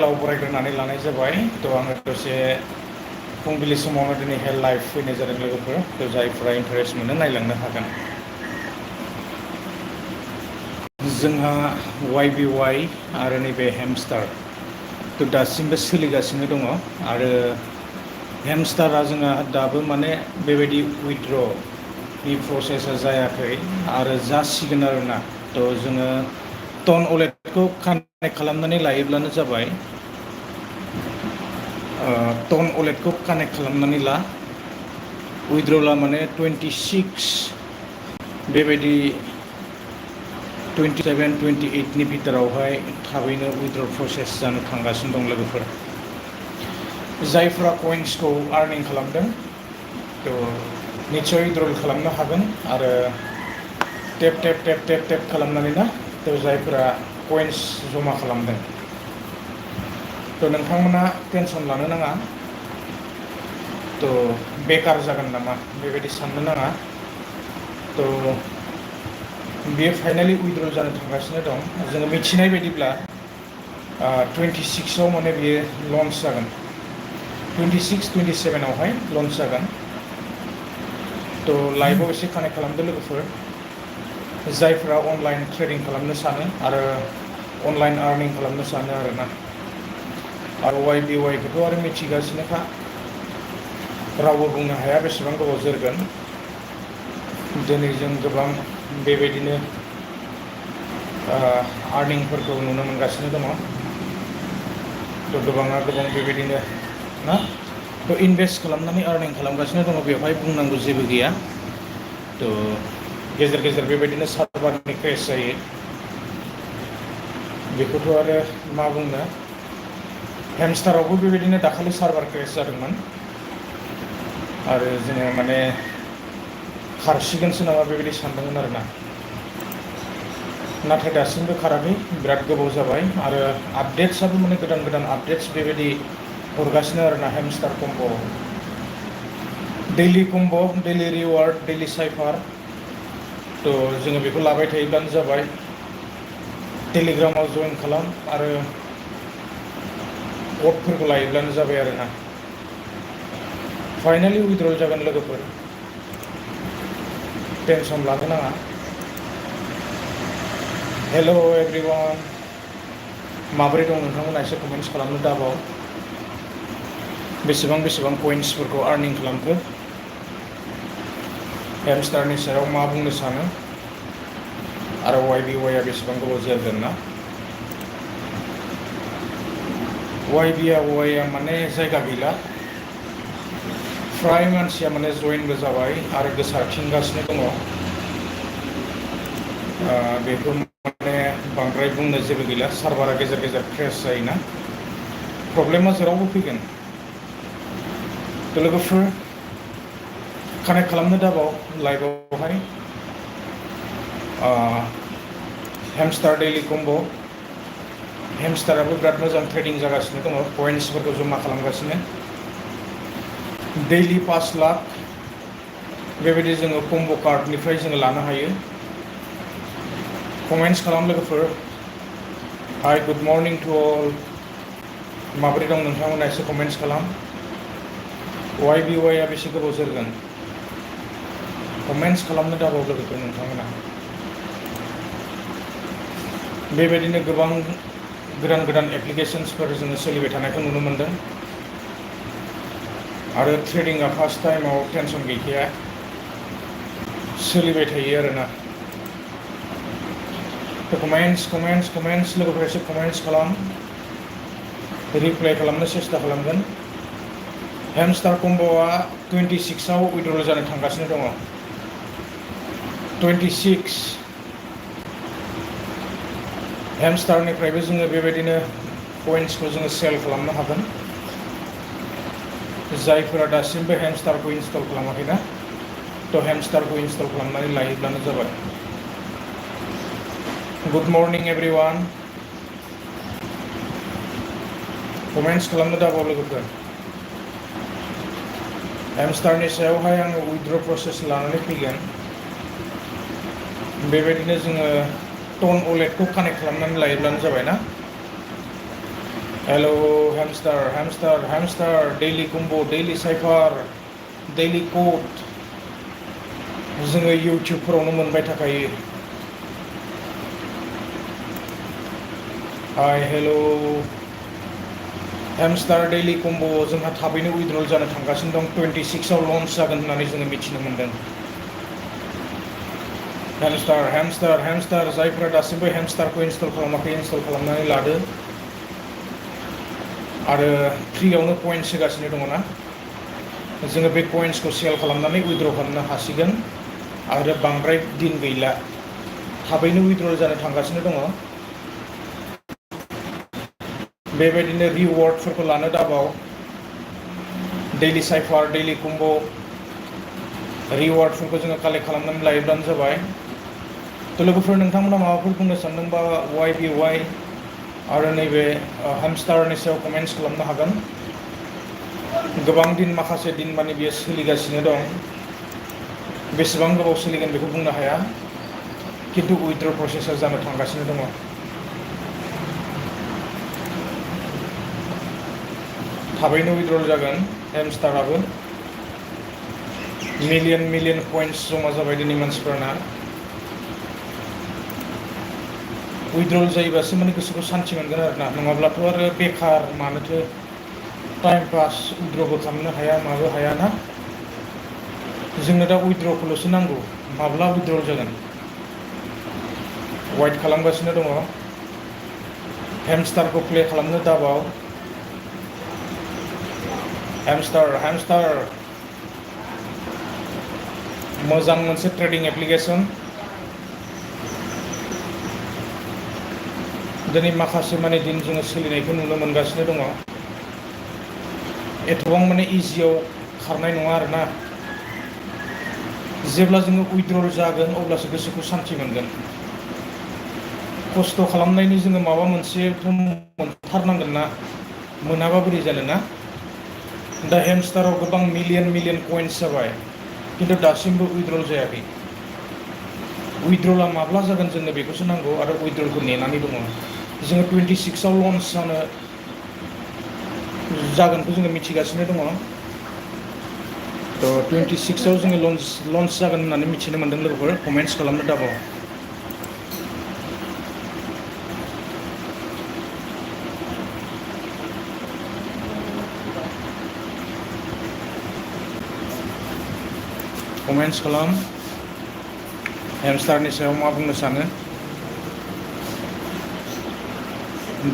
बरायग्रोनानै लानाय जाबाय थ' आङो दसे फुंबिलि समावनो दिनैहाय लाइभ फैनाय जादों लोगोफोर थ' जायफोरा इन्टारेस्ट मोनो नायलांनो हागोन। जोंहा YBY आरो नैबे हेमस्टार थ' दासिमबो सोलिगासिनो दङ आरो हेमस्टारा जोंहा दाबो माने बेबायदि उइथड्र नि प्रसेसा जायाखै आरो जासिगोन आरोना थ' जोङो टन अलेटखौ कानेक्ट खालामनानै लायोब्लानो जाबाय। टन अलेटखौ कानेक्ट खालामनानै ला उइथड्रला माने 26 बेबायदि 27, 28नि भितोरावहाय थाबैनो उइथड्र प्रसेस जानो थांगासिनो दं लोगोफोर। जायफ्रा कइन्सखौ आर्निं खालामदों थ' निस्सय उइथड्रल खालामनो हागोन आरो tape tape tape tape tape खालामनानै ना थ' जायफोरा कइन्स जमा खालामदों थ' नोंथांमोना टेनसन लानो नाङा थ' बेकार जागोन नामा बेबायदि साननो नाङा थ' बेयो फाइनालि उइथड्र जानो थांगासिनो दं जोङो मिथिनाय बायदिब्ला 26आव माने बियो लन्च जागोन 26, 27आवहाय लन्च जागोन थ' लाइभआव एसे कानेक्ट खालामदो लोगोफोर जायफ्रा अनलाइन ट्रेडिं खालामनो सानो आरो अनलाइन आर्निं खालामनो सानो आरोना आरो YBYखौथ' आरो मिथिगासिनोखा रावबो बुंनो हाया बेसेबां गोबाव जोरगोन दिनै जों गोबां बेबायदिनो आर्निंफोरखौ नुनो मोनगासिनो दङ थ' गोबाङा गोबां बेबायदिनो ना थ' इनभेस्ट खालामनानै आर्निं खालामगासिनो दङ बेवहाय बुंनांगौ जेबो गैया थ' गेजेर गेजेर बेबायदिनो सार्भारनि क्रेश जायो बेखौथ' आरो मा बुंनो हेमस्टारावबो बेबायदिनो दाखालि सार्भार क्रेश जादोंमोन आरो जोङो माने खारसिगोनसो नामा बेबायदि सानदोंमोन आरोना नाथाय दासिमबो खाराखै बिराद गोबाव जाबाय आरो आपडेट्सआबो माने गोदान गोदान आपडेट्स बेबायदि हरगासिनो आरोना हेमस्टार कम्ब दैलि कम्ब दैलि रिवार्ड दैलि साइफार थ' जोङो बेखौ लाबाय थायोब्लानो जाबाय टेलिग्रामाव जइन खालाम आरो क'डफोरखौ लायोब्लानो जाबाय आरोना फाइनालि उइथड्रल जागोन लोगोफोर टेनसन लानो नाङा हेल' एभ्रिवान माबोरै दं नोंथांमोना एसे कमेन्ट्स खालामनो दाबाव बेसेबां कइन्सफोरखौ आर्निं खालामखो हेमस्टारनि सायाव मा बुंनो सानो आरो YBYआ बेसेबां गोबाव जोरगोन ना YBYआ माने जायगा गैला फ्राय मानसिया माने जइनबो जाबाय आरो गोसारथिंगासिनो दङ बेखौ माने बांद्राय बुंनो जेबो गैला सार्भारा गेजेर गेजेर क्रेश जायोना प्रब्लेमा जेरावबो फैगोन थ' लोगोफोर कानेक्ट खालामनो दाबाव लाइभआवहाय हेमस्टार दैलि कम्ब हेमस्टाराबो बिराद मोजां ट्रेडिं जागासिनो दङ कइन्सफोरखौ जमा खालामगासिनो दैलि 5 लाख बेबायदि जोङो कम्ब कार्डनिफ्राय जोङो लानो हायो कमेन्ट्स खालाम लोगोफोर hi good morning to all माबोरै दं नोंथांमोना एसे कमेन्ट्स खालाम YBYआ बेसे गोबाव जोरगोन कमेन्ट्स खालामनो दाबाव लोगोफोर नोंथांमोना बेबायदिनो गोबां गोदान गोदान एप्लिकेशन्सफोर जोङो सोलिबाय थानायखौ नुनो मोनदों आरो ट्रेडिंआ फार्स्ट टाइमाव टेनसन गैखाया सोलिबाय थायो आरोना कमेन्ट्स लोगोफोर एसे कमेन्ट्स खालाम रिप्लाइ खालामनो सेस्था खालामगोन हेमस्टार कम्ब'आ 26आव उइथड्रल जानो थांगासिनो दङ 26 हेमस्टारनिफ्रायबो जोङो बेबायदिनो कइन्सखौ जोङो सेल खालामनो हागोन जायफोरा दासिमबो हेमस्टारखौ इनस्टल खालामाखैना थ' हेमस्टारखौ इनस्टल खालामनानै लायोब्लानो जाबाय गुड मर्निं एभ्रिवान कमेन्ट्स खालामनो दाबाव लोगोफोर हेमस्टारनि सायावहाय आङो उइथड्र प्रसेस लानानै फैगोन बेबायदिनो जोङो टन अलेटखौ कानेक्ट खालामनानै लायोब्लानो जाबाय ना hello hamster hamster hamster daily combo daily cipher daily code जोङो इउटिउबफोरावनो मोनबाय थाखायो हाय हेलो हेमस्टार डेली कम्बो जोंहा थाबैनो उइड्रल जानो थांगासिनो दं 26 आव लन्च जागोन होननानै जोङो मिथिनो मोनदों हेमस्टार हेमस्टार हेमस्टार जायफोरा दासिमबो हेमस्टारखौ इनस्टल खालामाखै इनस्टल खालामनानै लादो आरो फ्रियावनो कइन्स होगासिनो दङ ना जोङो बे कइन्सखौ सेल खालामनानै उइड्र खालामनो हासिगोन आरो बांद्राय दिन गैला थाबैनो उइड्रल जानो थांगासिनो दङ बेबायदिनो रिवार्डफोरखौ लानो दाबाव डेली साइफार डेली कम्बो रिवार्डफोरखौ जोङो कालेक्ट खालामनानै लायोब्लानो जाबाय थ' लोगोफोर नोंथांमोना माबाफोर बुंनो सानदोंबा वाइ आरो नैबे हेमस्टारनि सायाव कमेन्ट्स खालामनो हागोन गोबां दिन माखासे दिन माने बियो सोलिगासिनो दं बेसेबां गोबाव सोलिगोन बेखौ बुंनो हाया किन्तु उइड्र प्रसेसा जानो थांगासिनो दङ थाबैनो उइड्रल जागोन हेमस्टाराबो मिलियन कइन्स जमा जाबाय दिनै मानसिफोरना उइड्रल जायोबासो माने गोसोखौ सान्थि मोनगोन आरोना नङाब्लाथ' आरो बेखार मानोथो टाइम पास उइड्रबो खालामनो हाया माबो हाया ना जोंनो दा उइड्रखौल'सो नांगौ माब्ला उइड्रल जागोन वाइट खालामगासिनो दङ हेमस्टारखौ प्ले खालामनो दाबाव हेमस्टार मोजां मोनसे ट्रेडिं एप्लिकेशन दिनै माखासे माने दिन जोङो सोलिनायखौ नुनो मोनगासिनो दङ एथबां माने इजियाव खारनाय नङा आरोना जेब्ला जोङो उइड्रल जागोन अब्लासो गोसोखौ सान्थि मोनगोन खस्थ' खालामनायनि जोङो माबा मोनसेथ' मोनथारनांगोन ना मोनाबा बोरै जानो ना दा हेमस्टाराव गोबां मिलियन कइन्स जाबाय किन्तु दासिमबो उइड्रल जायाखै उइड्रला माब्ला जागोन जोंनो बेखौसो नांगौ आरो उइड्रलखौ नेनानै दङ जोङो 26 आव लन्च जागोनखौ जोङो मिथिगासिनो दङ थ' 26 आव जोङो लन्च जागोन होननानै मिथिनो मोनदों लोगोफोर कमेन्ट्स खालामनो दाबाव कमेन्ट्स खालाम हेमस्टारनि सायाव मा बुंनो सानो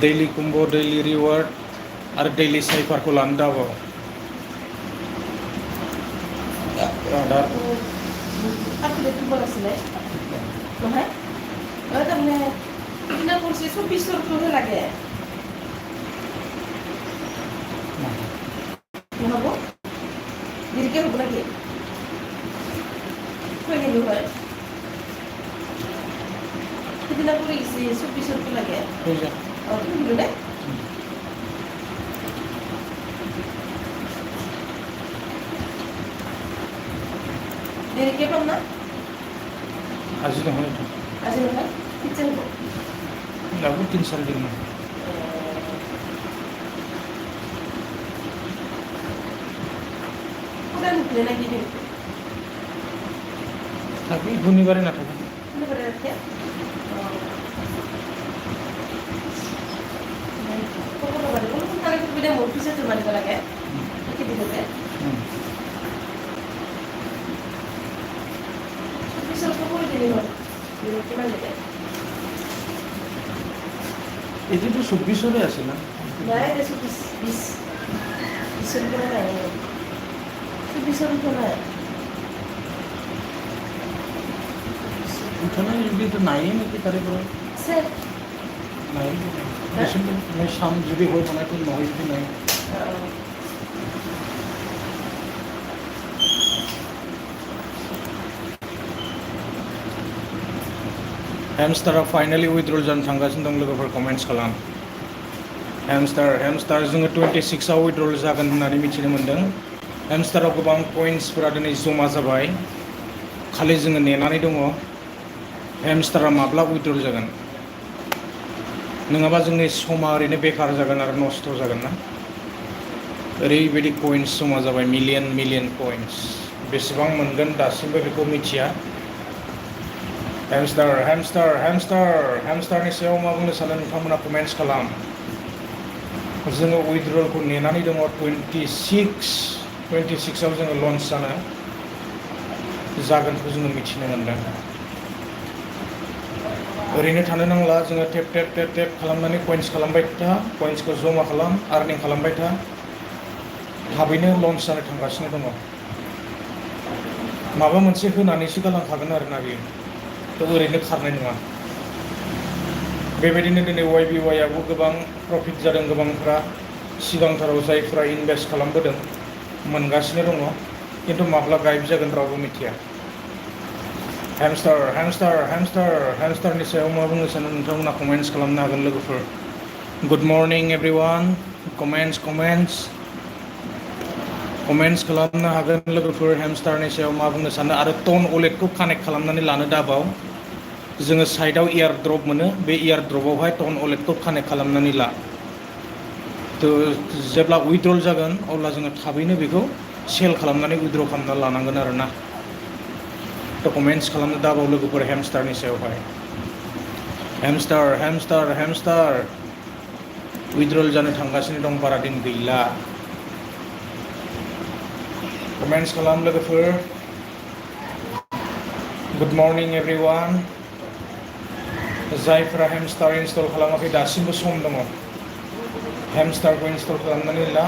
डेली कम्बो डेली रिवार्ड आरो डेली साइफारखौ लानो दाबाव देरिके दं ना আজি নহয় আজি নহয় কিছে হ'ব दाबो 3-4 दिन কোনে নুখলে না কি দেৰিকে থাকি শনিবাৰে নাথাকে শনিবাৰে ৰাখে কোনো সোনকালে সুবিধা মোৰ পিছত মাৰিব লাগে কি দিবতে এতিয়াতো 24 আছে না নাই 20 নাই 24 নাই উঠানে যদি নাই নেকি তাৰে পৰা স্যার নাই মই চাম যদি হয় বনাই তো নহয় যদি নাই हेमस्टारा फाइनाली उइड्रल जानो थांगासिनो दं लोगोफोर कमेन्ट्स खालाम हेमस्टार जोङो 26 आव उइड्रल जागोन होननानै मिथिनो मोनदों हेमस्टाराव गोबां कइन्सफोरा दिनै जमा जाबाय खालि जोङो नेनानै दङ हेमस्टारा माब्ला उइड्रल जागोन नङाबा जोंनि समा ओरैनो बेकार जागोन आरो नस्थ' जागोन ना ओरैबायदि कइन्स जमा जाबाय मिलियन कइन्स बेसेबां मोनगोन दासिमबो बेखौ मिथिया हेमस्टारनि सायाव मा बुंनो सानो नोंथांमोना कमेन्ट्स खालाम जोङो उइथड्रलखौ नेनानै दङ 26आव जोङो लन्च जागोनखौ जोङो मिथिनो मोनदों ओरैनो थानो नांला जोङो टेप खालामनानै कइन्स खालामबाय था कइन्सखौ जमा खालाम आर्निं खालामबाय था थाबैनो लन्च जानो थांगासिनो दङ माबा मोनसे होनानैसो गालांखागोन आरोना बेयो थ' ओरैनो खारनाय नङा बेबायदिनो दिनै YBY आबो गोबां प्रफिट जादों गोबांफ्रा सिगांथाराव जायफ्रा इनभेस्ट खालामबोदों मोनगासिनो दङ खिन्थु माब्ला गायब जागोन रावबो मिथिया हेमस्टारनि सायाव मा बुंनो सानो नोंथांमोना कमेन्ट्स खालामनो हागोन लोगोफोर गुड मर्निं एभ्रिवान कमेन्ट्स खालामनो हागोन लोगोफोर हेमस्टारनि सायाव मा बुंनो सानो आरो टन वालेटखौ कानेक्ट खालामनानै लानो दाबाव जोङो साइडआव एयार ड्रप मोनो बे एयार ड्रपआवहाय टन वालेटखौ कानेक्ट खालामनानै ला थ' जेब्ला उइथड्रल जागोन अब्ला जोङो थाबैनो बेखौ सेल खालामनानै उइथड्र खालामना लानांगोन आरोना थ' कमेन्ट्स खालामनो दाबाव लोगोफोर हेमस्टारनि सायावहाय हेमस्टार उइथड्रल जानो थांगासिनो दं बारा दिन गैला कमेन्ट्स खालाम लोगोफोर गुड मर्निं एभ्रिवान जायफ्रा हेमस्टार इनस्टल खालामाखै दासिमबो सम दङ हेमस्टारखौ इनस्टल खालामनानै ला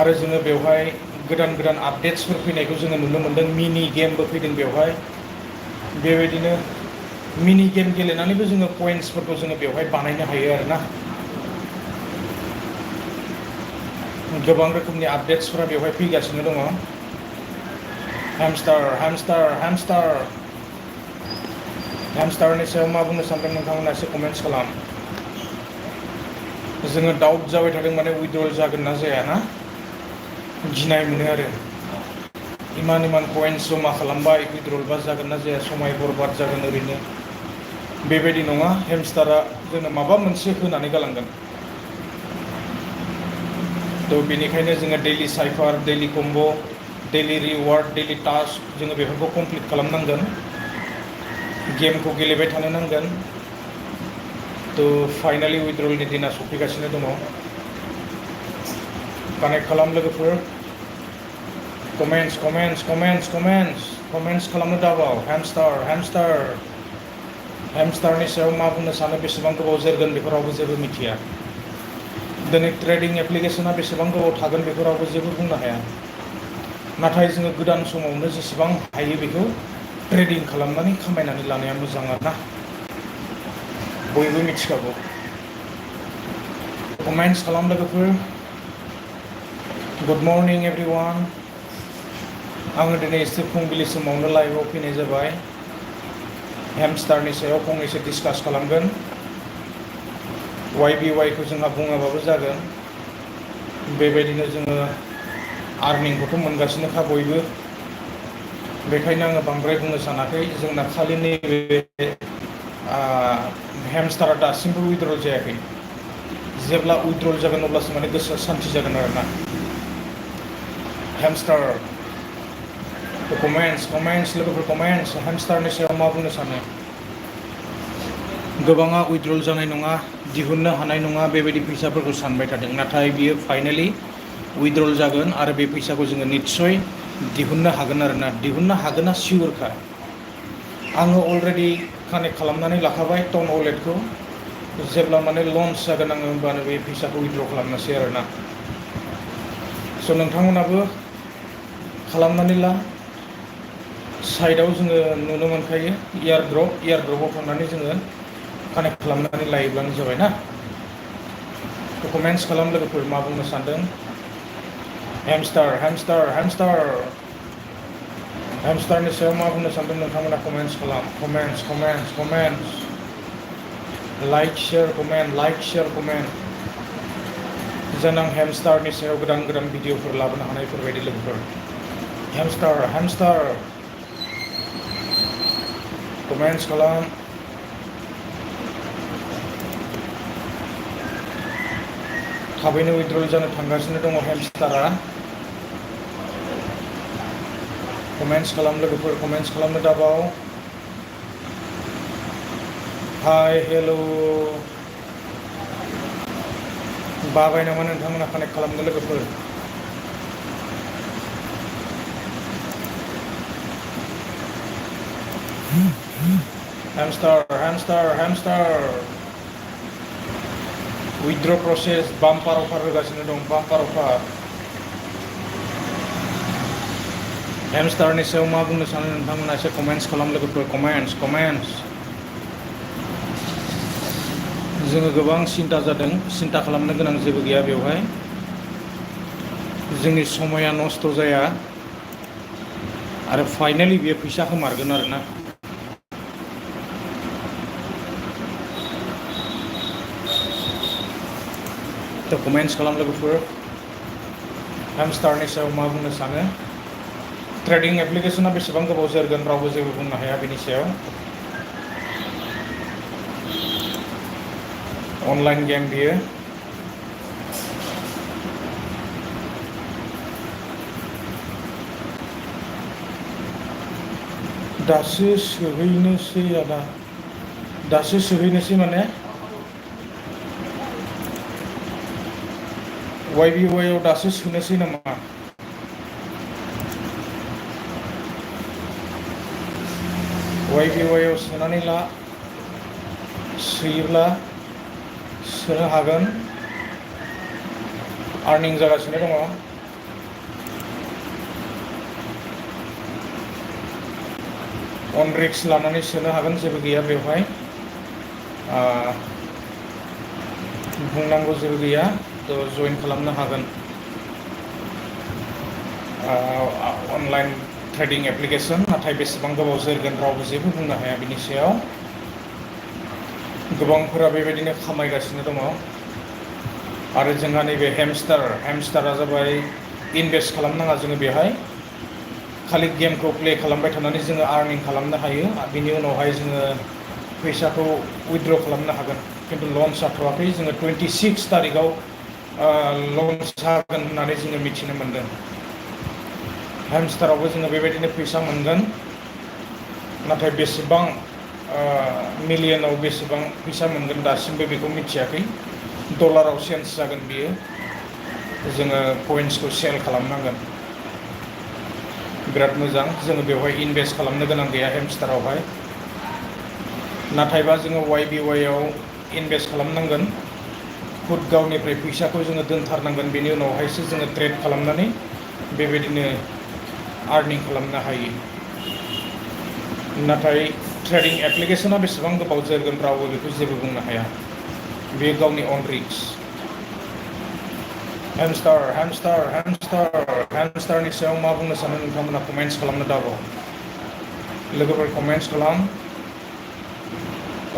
आरो जोङो बेवहाय गोदान आपडेट्सफोर फैनायखौ जोङो नुनो मोन्दों मिनि गेमबो फैदों बेवहाय बेबायदिनो मिनि गेम गेलेनानैबो जोङो कइन्सफोरखौ जोङो बेवहाय बानायनो हायो आरोना गोबां रोखोमनि आपडेट्सफोरा बेवहाय फैगासिनो दङ हेमस्टारनि सायाव मा बुंनो सानदों नोंथांमोना एसे कमेन्ट्स खालाम जोङो डाउट जाबाय थादों माने उइथड्रल जागोन ना जाया ना गिनाय मोनो आरो इमान कइन्स जमा खालामबाय उइथड्रल बा जागोन ना जाया समाय बरबाद जागोन ओरैनो बेबायदि नङा हेमस्टारा जोंनो माबा मोनसे होनानै गालांगोन थ' बेनिखायनो जोङो daily cipher daily combo' daily reward daily task जोङो बेफोरखौ कमप्लिट खालामनांगोन गेमखौ गेलेबाय थानो नांगोन थ' फाइनालि उइथड्रलनि दिना सफैगासिनो दङ कानेक्ट खालाम लोगोफोर कमेन्ट्स खालामनो दाबाव हेमस्टारनि सायाव मा बुंनो सानो बेसेबां गोबाव जोरगोन बेखौ रावबो जेबो मिथिया दिनै ट्रेडिं एप्लिकेसना बेसेबां गोबाव थागोन बेखौ रावबो जेबो बुंनो हाया नाथाय जोङो गोदान समावनो जेसेबां हायो बेखौ ट्रेडिं खालामनानै खामायनानै लानाया मोजां आरोना बयबो मिथिखागौ कमेन्ट्स खालाम लोगोफोर गुड मर्निं एभ्रिवान आङो दिनै एसे फुंबिलि समावनो लाइभआव फैनाय जाबाय हेमस्टारनि सायाव फंनैसो डिसकास खालामगोन YBY खौ जोंहा बुङाबाबो जागोन बेबायदिनो जोङो आर्निंखौथ' मोनगासिनोखा बयबो बेखायनो आङो बांद्राय बुंनो सानाखै जोंना खालि नैबे हेमस्टारा दासिमबो उइथड्रल जायाखै जेब्ला उइथड्रल जागोन अब्लासो माने गोसोआ सान्ति जागोन आरोना हेमस्टार कमेन्ट्स लोगोफोर कमेन्ट्स हेमस्टारनि सायाव मा बुंनो सानो गोबाङा उइथड्रल जानाय नङा दिहुननो हानाय नङा बेबायदि फैसाफोरखौ सानबाय थादों नाथाय बियो फाइनालि उइथड्रल जागोन आरो बे फैसाखौ जोङो निस्सय दिहुननो हागोन आरोना दिहुननो हागोना सिउरखा आङो अलरेडि कानेक्ट खालामनानै लाखाबाय टन वालेटखौ जेब्ला माने लन्च जागोन आङो होमबानो बे फैसाखौ उइथड्र खालामनोसै आरोना स' नोंथांमोनाबो खालामनानै ला साइडआव जोङो नुनो मोनखायो एयारड्रपआव थांनानै जोङो कानेक्ट खालामनानै लायोब्लानो जाबाय ना कमेन्ट्स खालाम लोगोफोर मा बुंनो सानदों हेमस्टारनि सायाव मा बुंनो सानदों नोंथांमोना कमेन्ट्स खालाम कमेन्ट्स लाइक शेयार कमेन्ट जेन आं हेमस्टारनि सायाव गोदान भिडिअफोर लाबोनो हानायफोरबायदि लोगोफोर हेमस्टार कमेन्ट्स खालाम थाबैनो उइथड्रल जानो थांगासिनो दङ हेमस्टारा। कमेन्ट्स खालाम लोगोफोर, कमेन्ट्स खालामनो दाबाव। हाय हेल' बाबाय नामा नोंथांमोना कानेक्ट खालामनो लोगोफोर? हेमस्टार उइथड्र प्रसेस बाम्पार अफार होगासिनो दं, बाम्पार अफार। हेमस्टारनि सायाव मा बुंनो सानो नोंथांमोना एसे कमेन्ट्स खालाम लोगोफोर, कमेन्ट्स। जोङो गोबां सिन्था जादों, सिन्था खालामनो गोनां जेबो गैया बेवहाय। जोंनि समाया नस्थ' जाया आरो फाइनालि बेयो फैसा होमारगोन आरोना। थ' कमेन्ट्स खालाम लोगोफोर, हेमस्टारनि सायाव मा बुंनो सानो? ट्रेडिं एप्लिकेशना बेसेबां गोबाव जोरगोन रावबो जेबो बुंनो हाया बेनि सायाव। अनलाइन गेम बियो। दासो सोहैनोसै आदा, दासो सोहैनोसै माने YBY आव दासो सोनोसै नामा? YBY आव सोनानै ला, सोयोब्ला सोनो हागोन। आर्निं जागासिनो दङ। अन रिक्स लानानै सोनो हागोन, जेबो गैया बेवहाय। बुंनांगौ जेबो गैया, थ' जइन खालामनो हागोन। अनलाइन ट्रेडिं एप्लिकेशन, नाथाय बेसेबां गोबाव जोरगोन रावबो जेबो बुंनो हाया बिनि सायाव। गोबांफोरा बेबायदिनो खामायगासिनो दङ। आरो जोंहा नैबे हेमस्टारा जाबाय इनभेस्ट खालामनाङा जोङो बेहाय। खालि गेमखौ प्ले खालामबाय थानानै जोङो आर्निं खालामनो हायो। बिनि उनावहाय जोङो फैसाखौ उइथड्र खालामनो हागोन। खिन्थु लन्च जाथ'वाखै, जोङो 26 तारिखआव लन्च जागोन होननानै जोङो मिथिनो मोनदों। हेमस्टारावबो जोङो बेबायदिनो फैसा मोनगोन, नाथाय बेसेबां मिलियनाव बेसेबां फैसा मोनगोन दासिमबो बेखौ मिथियाखै। डलाराव चेन्ज जागोन बियो, जोङो कइन्सखौ सेल खालामनांगोन। बिराद मोजां, जोङो बेवहाय इनभेस्ट खालामनो गोनां गैया हेमस्टारावहाय। नाथायबा जोङो YBY आव इनभेस्ट खालामनांगोन। खुद गावनिफ्राय फैसाखौ जोङो दोनथारनांगोन, बेनि उनावहायसो जोङो ट्रेड खालामनानै बेबायदिनो आर्निं खालामनो हायो। नाथाय ट्रेडिं एप्लिकेशना बेसेबां गोबाव जोरगोन रावबो बेखौ जेबो बुंनो हाया, बे गावनि अन रिक्स। हेमस्टारनि सायाव मा बुंनो सानो नोंथांमोना कमेन्ट्स खालामनो दाबाव। लोगोफोर कमेन्ट्स खालाम।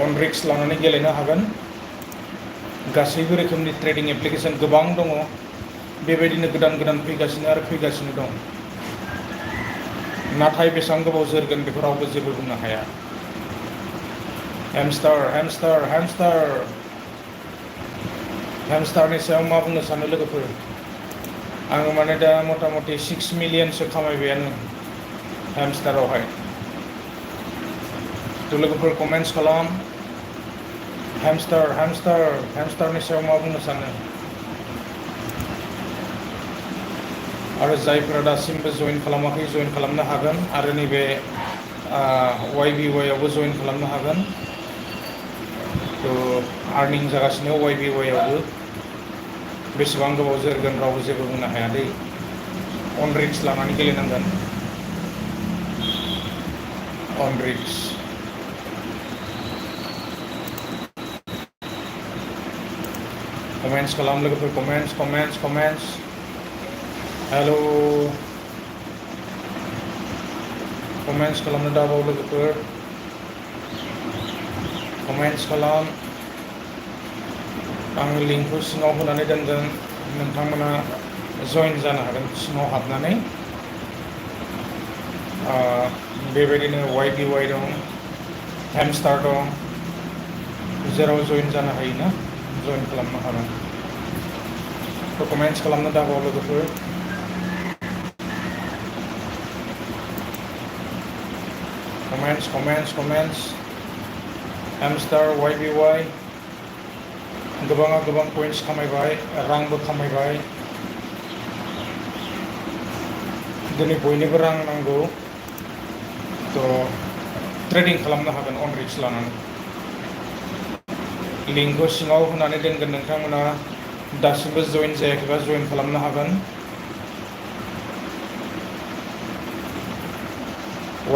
अन रिक्स लानानै गेलेनो हागोन। गासैबो रोखोमनि ट्रेडिं एप्लिकेशन गोबां दङ, बेबायदिनो गोदान गोदान फैगासिनो आरो फैगासिनो दं। नाथाय बेसेबां गोबाव जोरगोन बेखौ रावबो जेबो बुंनो हाया। हेमस्टारनि सायाव मा बुंनो सानो लोगोफोर? आङो माने दा मथा मथि 6 मिलियनसो खामायबायानो हेमस्टारावहाय। थ' लोगोफोर कमेन्ट्स खालाम। हेमस्टारनि सायाव मा बुंनो सानो? आरो जायफोरा दासिमबो जइन खालामाखै जइन खालामनो हागोन, आरो नैबे YBY आवबो जइन खालामनो हागोन। थ' आर्निं जागासिनो YBY आवबो। बेसेबां गोबाव जोरगोन रावबो जेबो बुंनो हाया दै। अन रिक्स लानानै गेलेनांगोन, अन रिक्स। कमेन्ट्स खालाम लोगोफोर, कमेन्ट्स। हेल' कमेन्ट्स खालामनो दाबाव लोगोफोर, कमेन्ट्स खालाम। आङो लिंकखौ सिङाव होनानै दोनगोन, नोंथांमोना जइन जानो हागोन सिङाव हाबनानै। बेबायदिनो YBY दं, हेमस्टार दं, जेराव जइन जानो हायोना, जइन खालामनो हागोन। कमेन्ट्स खालामनो दाबाव लोगोफोर कमेन्ट्स हेमस्टार YBY गोबाङा गोबां पइन्ट्स खामायबाय रांबो खामायबाय दिनै बयनोबो रां नांगौ थ' ट्रेडिं खालामनो हागोन अन रिक्स लानानै लिंकखौ सिङाव होनानै दोनगोन नोंथांमोना दासिमबो जइन जायाखैबा जइन खालामनो हागोन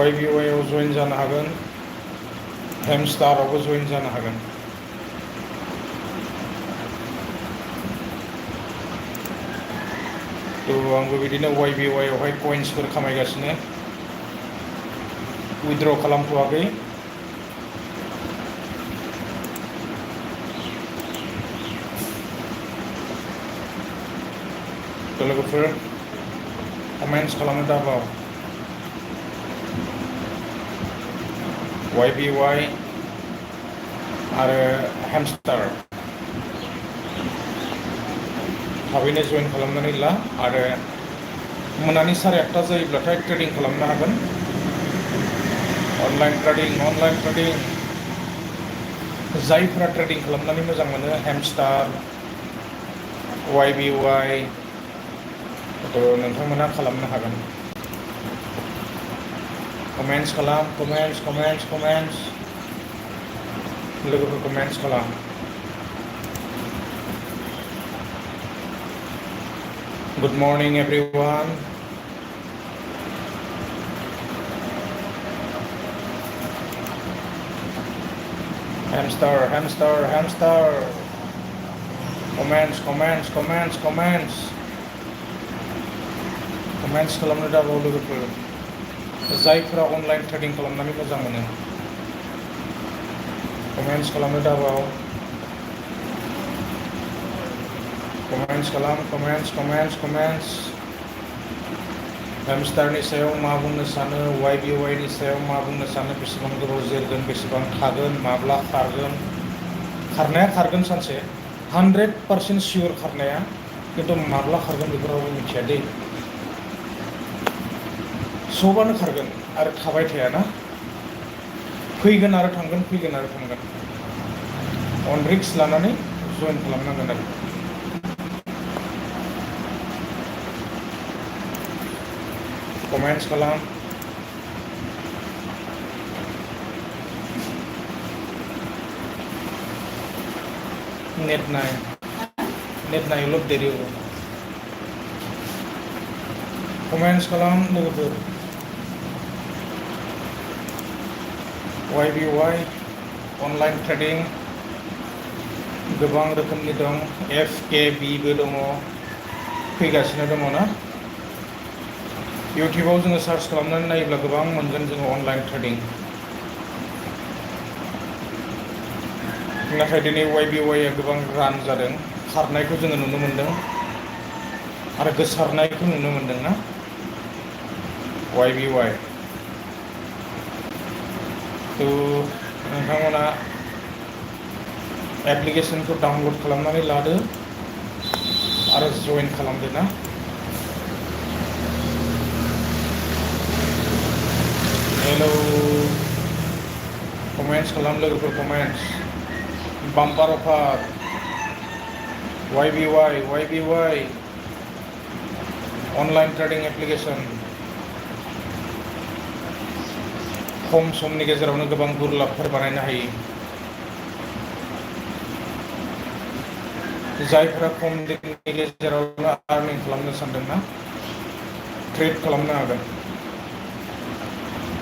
YBY आव जइन जानो हागोन हेमस्टारावबो जइन जानो हागोन थ' आंबो बिदिनो YBY आवहाय कइन्सफोर खामायगासिनो उइथड्र खालामथ'वाखै थ' लोगोफोर कमेन्ट्स खालामनो दाबाव YBY आरो हेमस्टार थाबैनो जइन खालामनानै ला आरो मोनानि 8:30 जायोब्लाथाय ट्रेडिं खालामनो हागोन अनलाइन ट्रेडिं जायफोरा ट्रेडिं खालामनानै मोजां मोनो हेमस्टार YBY थ' नोंथांमोना खालामनो हागोन कमेन्ट्स खालाम कमेन्ट्स लोगोफोर कमेन्ट्स खालाम Good morning everyone Hamster comments खालामनो दाबाव लोगोफोर जायफोरा अनलाइन ट्रेडिं खालामनानै मोजां मोनो कमेन्ट्स खालामनो दाबाव कमेन्ट्स खालाम कमेन्ट्स हेमस्टारनि सायाव मा बुंनो सानो YBY नि सायाव मा बुंनो सानो बेसेबां गोबाव जोरगोन बेसेबां थागोन माब्ला खारनाया खारगोन सानसे 100% सियर खारनाया खिन्थु माब्ला खारगोन बेखौ रावबो मिथिया दै सबानो खारगोन आरो थाबाय थायाना फैगोन आरो थांगोन अन रिक्स लानानै जइन खालामनांगोन आरो कमेन्ट्स खालाम नेट नाय ल'ड देरि होगोन कमेन्ट्स खालाम लोगोफोर YBY अनलाइन ट्रेडिं गोबां रोखोमनि दं FKBबो दङ फैगासिनो दङ ना इउटिउबाव जोङो सार्च खालामनानै नायोब्ला गोबां मोनगोन जोङो अनलाइन ट्रेडिं नाथाय दिनै YBY आ गोबां रान जादों खारनायखौ जोङो नुनो मोन्दों आरो गोसारनायखौ नुनो मोन्दों ना YBY थ' नोंथांमोना एप्लिकेसनखौ डाउनलड खालामनानै लादो आरो जइन खालामदो ना हेलौ कमेन्ट्स खालाम लोगोफोर कमेन्ट्स बाम्पार अफार YBY अनलाइन ट्रेडिं एप्लिकेसन खम समनि गेजेरावनो गोबां गुरलाबफोर बानायनो हायो जायफोरा खम दिननि गेजेरावनो आर्निं खालामनो सानदोंना ट्रेड खालामनो हागोन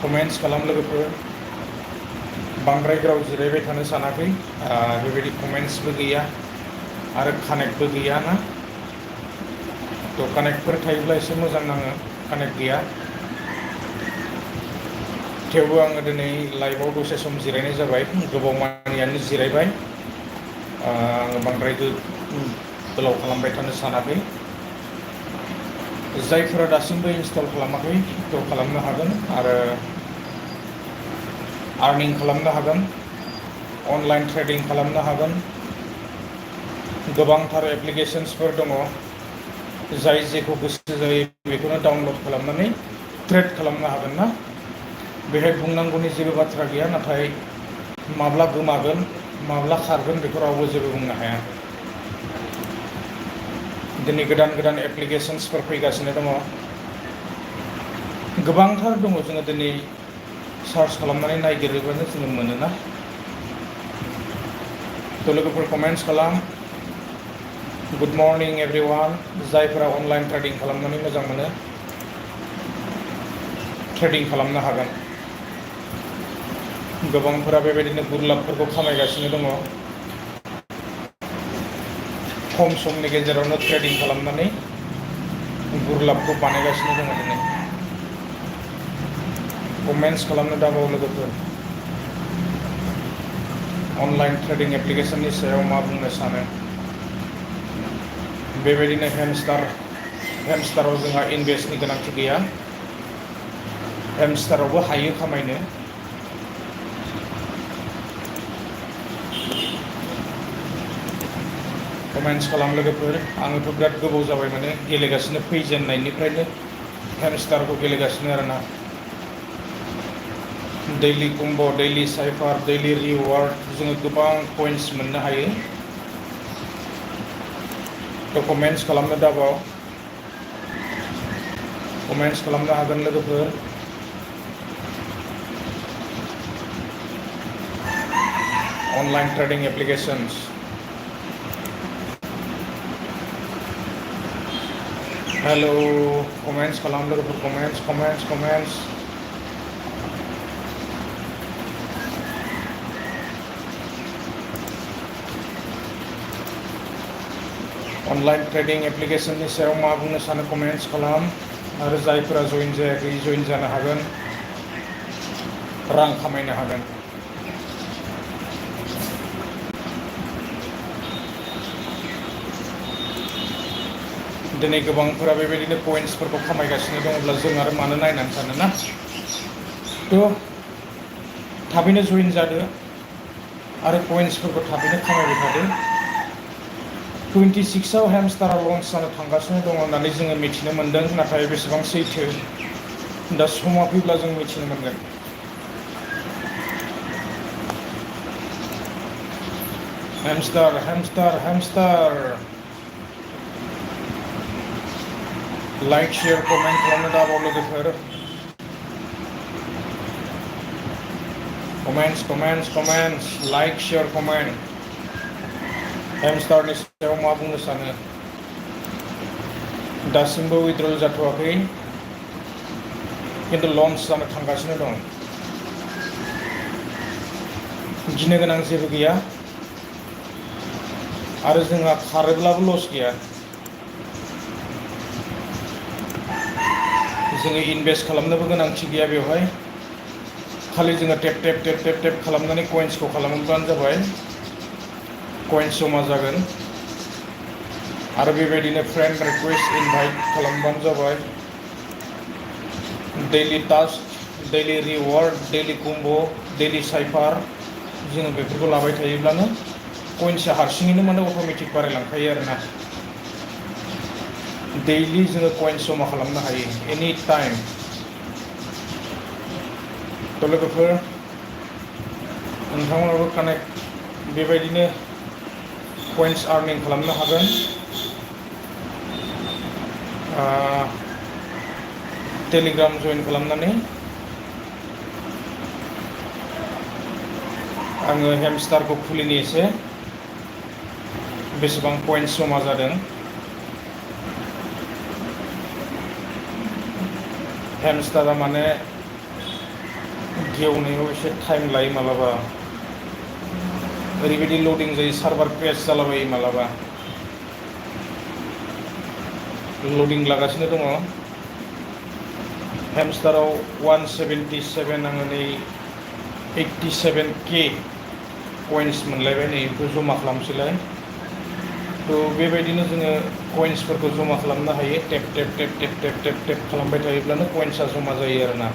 कमेन्ट्स खालाम लोगोफोर बांद्राय गोराव जिरायबाय थानो सानाखै बेबायदि कमेन्ट्सबो गैया आरो कानेक्टबो गैया ना थ' कानेक्टफोर थायोब्ला एसे मोजां नाङो कानेक्ट गैया थेवबो आङो दिनै लाइभआव दसे सम जिरायनाय जाबाय गोबाव मानियानो जिरायबाय आङो बांद्राय गोलाव खालामबाय थानो सानाखै जायफोरा दासिमबो इनस्टल खालामाखै थ' खालामनो हागोन आरो आर्निं खालामनो हागोन अनलाइन ट्रेडिं खालामनो हागोन गोबांथार एप्लिकेशन्सफोर दङ जाय जेखौ गोसो जायो बेखौनो डाउनलड खालामनानै ट्रेड खालामनो हागोन ना बेहाय बुंनांगौनि जेबो बाथ्रा गैया नाथाय माब्ला गोमागोन माब्ला खारगोन बेखौ रावबो जेबो बुंनो हाया दिनै गोदान गोदान एप्लिकेशन्सफोर फैगासिनो दङ गोबांथार दङ जोङो दिनै सार्च खालामनानै नायगिरोबानो जोङो मोनोना थ' लोगोफोर कमेन्ट्स खालाम गुड मर्निं एभरिवान जायफोरा अनलाइन ट्रेडिं खालामनानै मोजां मोनो ट्रेडिं खालामनो हागोन गोबांफोरा बेबायदिनो गुरलाबफोरखौ खामायगासिनो दङ खम समनि गेजेरावनो ट्रेडिं खालामनानै गुरलाबखौ बानायगासिनो दङ दिनै कमेन्ट्स खालामनो दाबाव लोगोफोर अनलाइन ट्रेडिं एप्लिकेशननि सायाव मा बुंनो सानो बेबायदिनो हेमस्टाराव जोंहा इनभेस्टनि गोनांथि गैया हेमस्टारावबो हायो खामायनो कमेन्ट्स खालाम लोगोफोर आङोथ' बिराद गोबाव जाबाय माने गेलेगासिनो फैजेननायनिफ्रायनो हेमस्टारखौ गेलेगासिनो आरोना दैलि कम्ब' दैलि साइफार दैलि रिवार्ड जोङो गोबां पइन्ट्स मोननो हायो थ' कमेन्ट्स खालामनो दाबाव कमेन्ट्स खालामनो हागोन लोगोफोर online trading applications hello comments खालाम लोगोफोर कमेन्ट्स अनलाइन ट्रेडिं एप्लिकेशननि सायाव मा बुंनो सानो कमेन्ट्स खालाम आरो जायफोरा जइन जायाखै जइन जानो हागोन रां खामायनो हागोन दिनै गोबांफोरा बेबायदिनो पइन्ट्सफोरखौ खामायगासिनो दङब्ला जों आरो मानो नायनानै थानो ना थ' थाबैनो जइन जादो आरो पइन्ट्सफोरखौ थाबैनो खामायबाय थादो 26आव हेमस्टारा लन्च जानो थांगासिनो दङ होननानै जोङो मिथिनो मोन्दों नाथाय बेसेबां सैथो दा समा फैब्ला जों मिथिनो मोनगोन हेमस्टार लाइक शेयर कमेन्ट खालामनो दाबाव लोगोफोर कमेन्ट्स लाइक शेयर कमेन्ट हेमस्टारनि सायाव मा बुंनो सानो दासिमबो उइथड्रल जाथ'वाखै खिन्थु लन्च जानो थांगासिनो दं गिनो गोनां जेबो गैया आरो जोंहा खारोब्लाबो लस गैया जोङो इनभेस्ट खालामनोबो गोनांथि गैया बेवहाय खालि जोङो टेप खालामनानै कइन्सखौ खालामोब्लानो जाबाय कइन्स जमा जागोन आरो बेबायदिनो फ्रेन्ड रिक्वेस्ट इनभाइट खालामबानो जाबाय दैलि टास्क दैलि रिवार्ड दैलि कम्ब' दैलि साइफार जोङो बेफोरखौ लाबाय थायोब्लानो कइन्सआ हारसिङैनो माने अट'मेटिक बारायलांखायो आरोना दैलि जोङो कइन्स जमा खालामनो हायो एनि टाइम थ' लोगोफोर नोंथांमोनाबो कानेक्ट बेबायदिनो कइन्स आर्निं खालामनो हागोन टेलिग्राम जइन खालामनानै आङो हेमस्टारखौ खुलिनि एसे बेसेबां पइन्ट्स जमा जादों हेमस्टारा माने गेवनायाव एसे टाइम लायो मालाबा ओरैबायदि लडिं जायो सार्भार क्रेश जालाबायो मालाबा लडिं लागासिनो दङ हेमस्टाराव 177 आङो नै 87K कइन्स मोनलायबाय नै बेखौ जमा खालामसैलाय थ' बेबायदिनो जोङो कइन्सफोरखौ जमा खालामनो हायो टेप खालामबाय थायोब्लानो कइन्सआ जमा जायो आरोना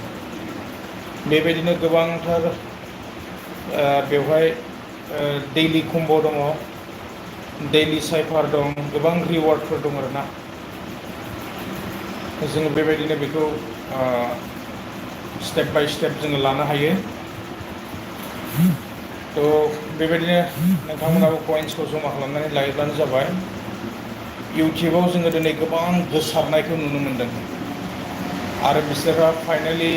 बेबायदिनो गोबांथार बेवहाय दैलि कम्ब' दङ दैलि साइफार दं गोबां रिवार्डफोर दं आरोना जोङो बेबायदिनो बेखौ स्टेप बाय स्टेप जोङो लानो हायो। थ' बेबायदिनो नोंथांमोनाबो कइन्सखौ जमा खालामनानै लायोब्लानो जाबाय। इउटुबाव जोङो दिनै गोबां गोसारनायखौ नुनो मोनदों आरो बिसोरहा फाइनेलि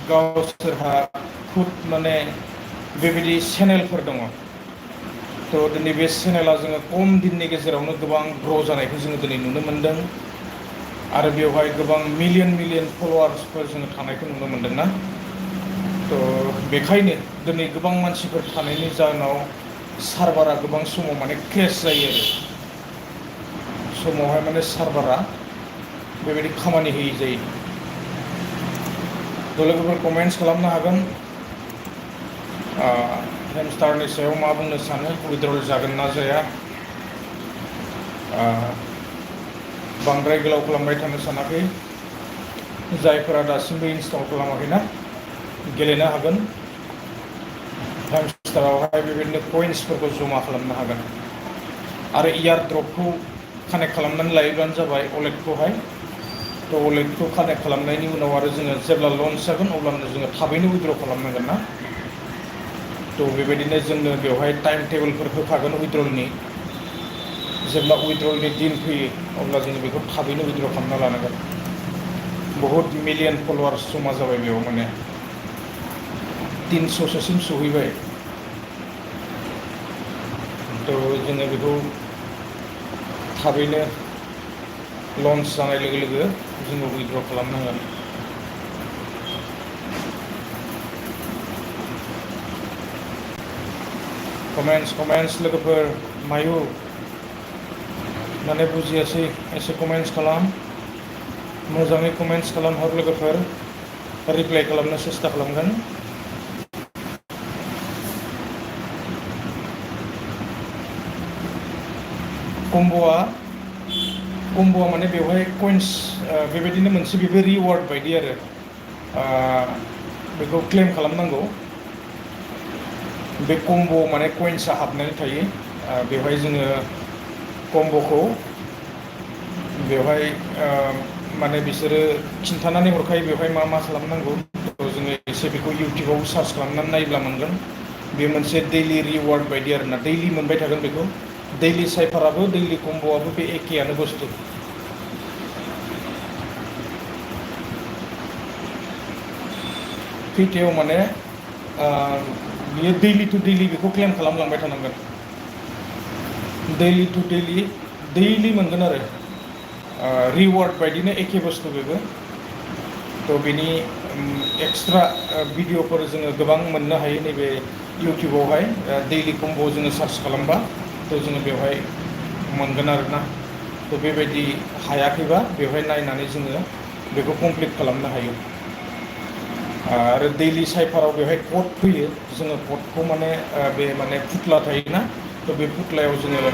गावसोरहा खुद माने बेबायदि चेनेलफोर दङ। थ' दिनै बे चेनेला जोङो खम दिननि गेजेरावनो गोबां ग्र' जानायखौ जोङो दिनै नुनो मोनदों आरो बेवहाय गोबां मिलियन मिलियन फल'वार्सफोर जोङो थानायखौ नुनो मोनदोंना। थ' बेखायनो दिनै गोबां मानसिफोर थानायनि जाहोनाव सार्भारा गोबां समाव माने क्रेस जायो आरो समावहाय माने सार्भारा बेबायदि खामानि होयै जायो। थ' लोगोफोर कमेन्टस खालामनो हागोन हेमस्टारनि सायाव मा बुंनो सानो उइद्रल जागोन ना जाया। बांद्राय गोलाव खालामबाय थानो सानाखै। जायफोरा दासिमबो इनस्टल खालामाखैना गेलेनो हागोन। हेमस्टारावहाय बेबायदिनो कइन्सफोरखौ जमा खालामनो हागोन आरो इयार ड्रपखौ कानेक्ट खालामनानै लायोब्लानो जाबाय अलेटखौहाय। थ' अलेटखौ कानेक्ट खालामनायनि उनाव आरो जोङो जेब्ला लन्च जागोन अब्लानो जोङो थाबैनो उइद्र' खालामनांगोन ना। थ' बेबायदिनो जोंनो बेवहाय टाइम टेबोलफोर होखागोन उइद्रलनि। जेब्ला उइद्रलनि दिन फैयो अब्ला जोङो बेखौ थाबैनो उइद्र' खालामना लानांगोन। बहुद मिलियन फल'वार्स जमा जाबाय बेयाव माने 300सोसिम सहैबाय। थ' जोङो बेखौ थाबैनो लन्च जानाय लोगो लोगो जोङो उइद्र' खालामनांगोन। कमेन्टस लोगोफोर मायु माने बुजियासै एसे कमेन्टस खालाम। मोजाङै कमेन्टस खालामहर लोगोफोर रिप्लाइ खालामनो सेस्था खालामगोन। कम्ब'आ माने बेवहाय कइन्स बेबायदिनो मोनसे बेबो रिवार्ड बायदि आरो बेखौ क्लेम खालामनांगौ। बे कम्ब' माने कइन्सआ हाबनानै थायो बेवहाय जोङो कम्ब'खौ बेवहाय माने बिसोरो खिन्थानानै हरखायो बेवहाय मा मा खालामनांगौ। जोङो एसे बेखौ इउटुबाव सार्च खालामनानै नायोब्ला मोनगोन। बे मोनसे दैलि रिवार्ड बायदि आरोना दैलि मोनबाय थागोन बेखौ दैलि साइफाराबो दैलि कम्ब'आबो बे एखेयानो बुस्थु। खैथायाव माने बियो दैलि टु दैलि बेखौ क्लेम खालामलांबाय थानांगोन। दैलि टु दैलि मोनगोन आरो रिवार्ड बायदिनो एखे बुस्थु बेबो। थ' बेनि एक्सट्रा भिडिअ'फोर जोङो गोबां मोननो हायो नैबे इउटुबावहाय दैलि कम्ब' जोङो सार्च खालामबा थ' जोङो बेवहाय मोनगोन आरोना। थ' बेबायदि हायाखैबा बेवहाय नायनानै जोङो बेखौ कमप्लिट खालामनो हायो। आरो दैलि साइफाराव बेवहाय कड फैयो जोङो कडखौ माने बे माने फुथ्ला थायोना थ' बे फुथ्लायाव जोङो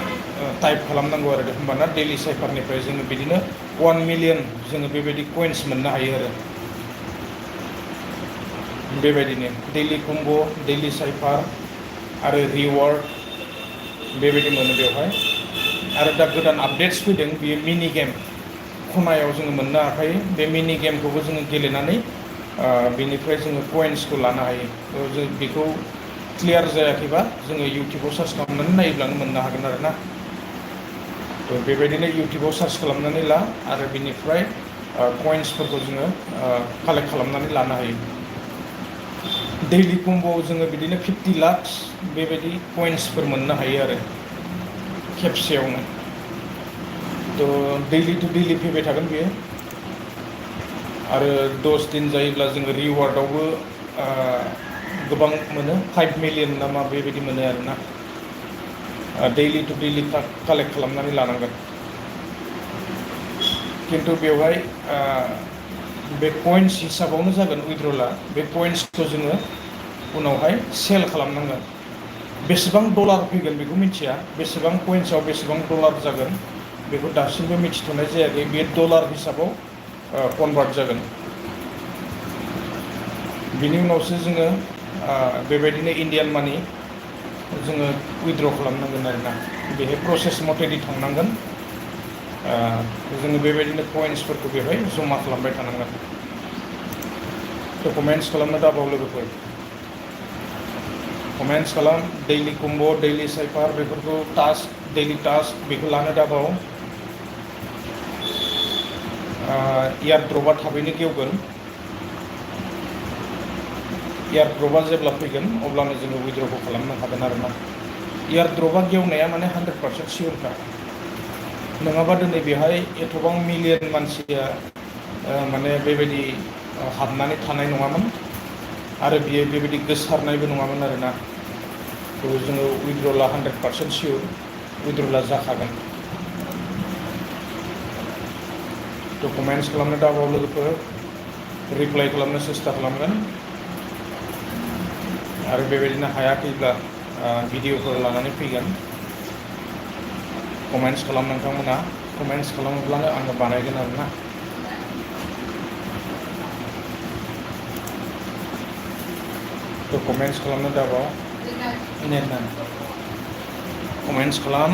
टाइप खालामनांगौ आरो होमबाना दैलि साइफारनिफ्राय जोङो बिदिनो 1 मिलियन जोङो बेबायदि कइन्स मोननो हायो आरो बेबायदिनो दैलि कम्ब' दैलि साइफार आरो रिवार्ड बेबायदि मोनो बेवहाय आरो दा गोदान आपडेट्स फैदों बियो मिनि गेम खनायाव जोङो मोननो हाखायो बे मिनि गेमखौबो जोङो गेलेनानै बेनिफ्राय जोङो कइन्सखौ लानो हायो जों बेखौ क्लियार जायाखैबा जोङो इउटुबाव सार्च खालामनानै नायोब्लानो मोननो हागोन आरो ना। थ' बेबायदिनो इउटुबाव सार्च खालामनानै ला आरो बिनिफ्राय कइन्सफोरखौ जोङो कालेक्ट खालामनानै लानो हायो। दैलि कम्ब'आव जोङो बिदिनो 50 लाखस बेबायदि कइन्सफोर मोननो हायो आरो खेबसेयावनो। थ' दैलि टु दैलि फैबाय थागोन बेयो आरो 10 दिन जायोब्ला जोङो रिवार्डआवबो गोबां मोनो 5 मिलियन नामा बेबायदि मोनो आरोना। दैलि टु दैलि कालेक्ट खालामनानै लानांगोन। खिन्थु बेवहाय बे कइन्स हिसाबावनो जागोन उइड्रला बे कइन्सखौ जोङो उनावहाय सेल खालामनांगोन। बेसेबां डलार फैगोन बेखौ मिथिया बेसेबां कइन्सआव बेसेबां डलार जागोन बेखौ दासिमबो मिथिथ'नाय जायाखै बे डलार हिसाबाव कनभार्ट जागोन। बिनि उनावसो जोङो बेबायदिनो इण्डियान मानि जोङो उइद्र' खालामनांगोन आरोना बेहाय प्रसेस मथेै थांनांगोन। जोङो बेबायदिनो कइन्सफोरखौ बेवहाय जमा खालामबाय थानांगोन। थ' कमेन्ट्स खालामनो दाबाव लोगोफोर कमेन्ट्स खालाम दैलि कम्ब' दैलि साइफार बेफोरखौ टास्क दैलि टास्क बेखौ लानो दाबाव एयारड्रपआ थाबैनो गेवगोन। एयारड्रपआ जेब्ला फैगोन अब्लानो जोङो उइड्र'खौ खालामनो हागोन आरोना। एयारड्रपआ गेवनाया माने 100% सियरखा नङाबा दिनै बेहाय एथबां मिलियन मानसिया माने बेबायदि हाबनानै थानाय नङामोन आरो बियो बेबायदि गोसारनायबो नङामोन आरोना। थ' जोङो उइड्र'ला 100% सियर उइड्र'ला जाखागोन। थ' कमेन्ट्स खालामनो दाबाव लोगोफोर रिप्लाइ खालामनो सेस्था खालामगोन आरो बेबायदिनो हायाखैब्ला भिडिअफोर लानानै फैगोन। कमेन्ट्स खालाम नोंथांमोना कमेन्ट्स खालामोब्लानो आङो बानायगोन आरोना। थ' कमेन्ट्स खालामनो दाबाव कमेन्ट्स खालाम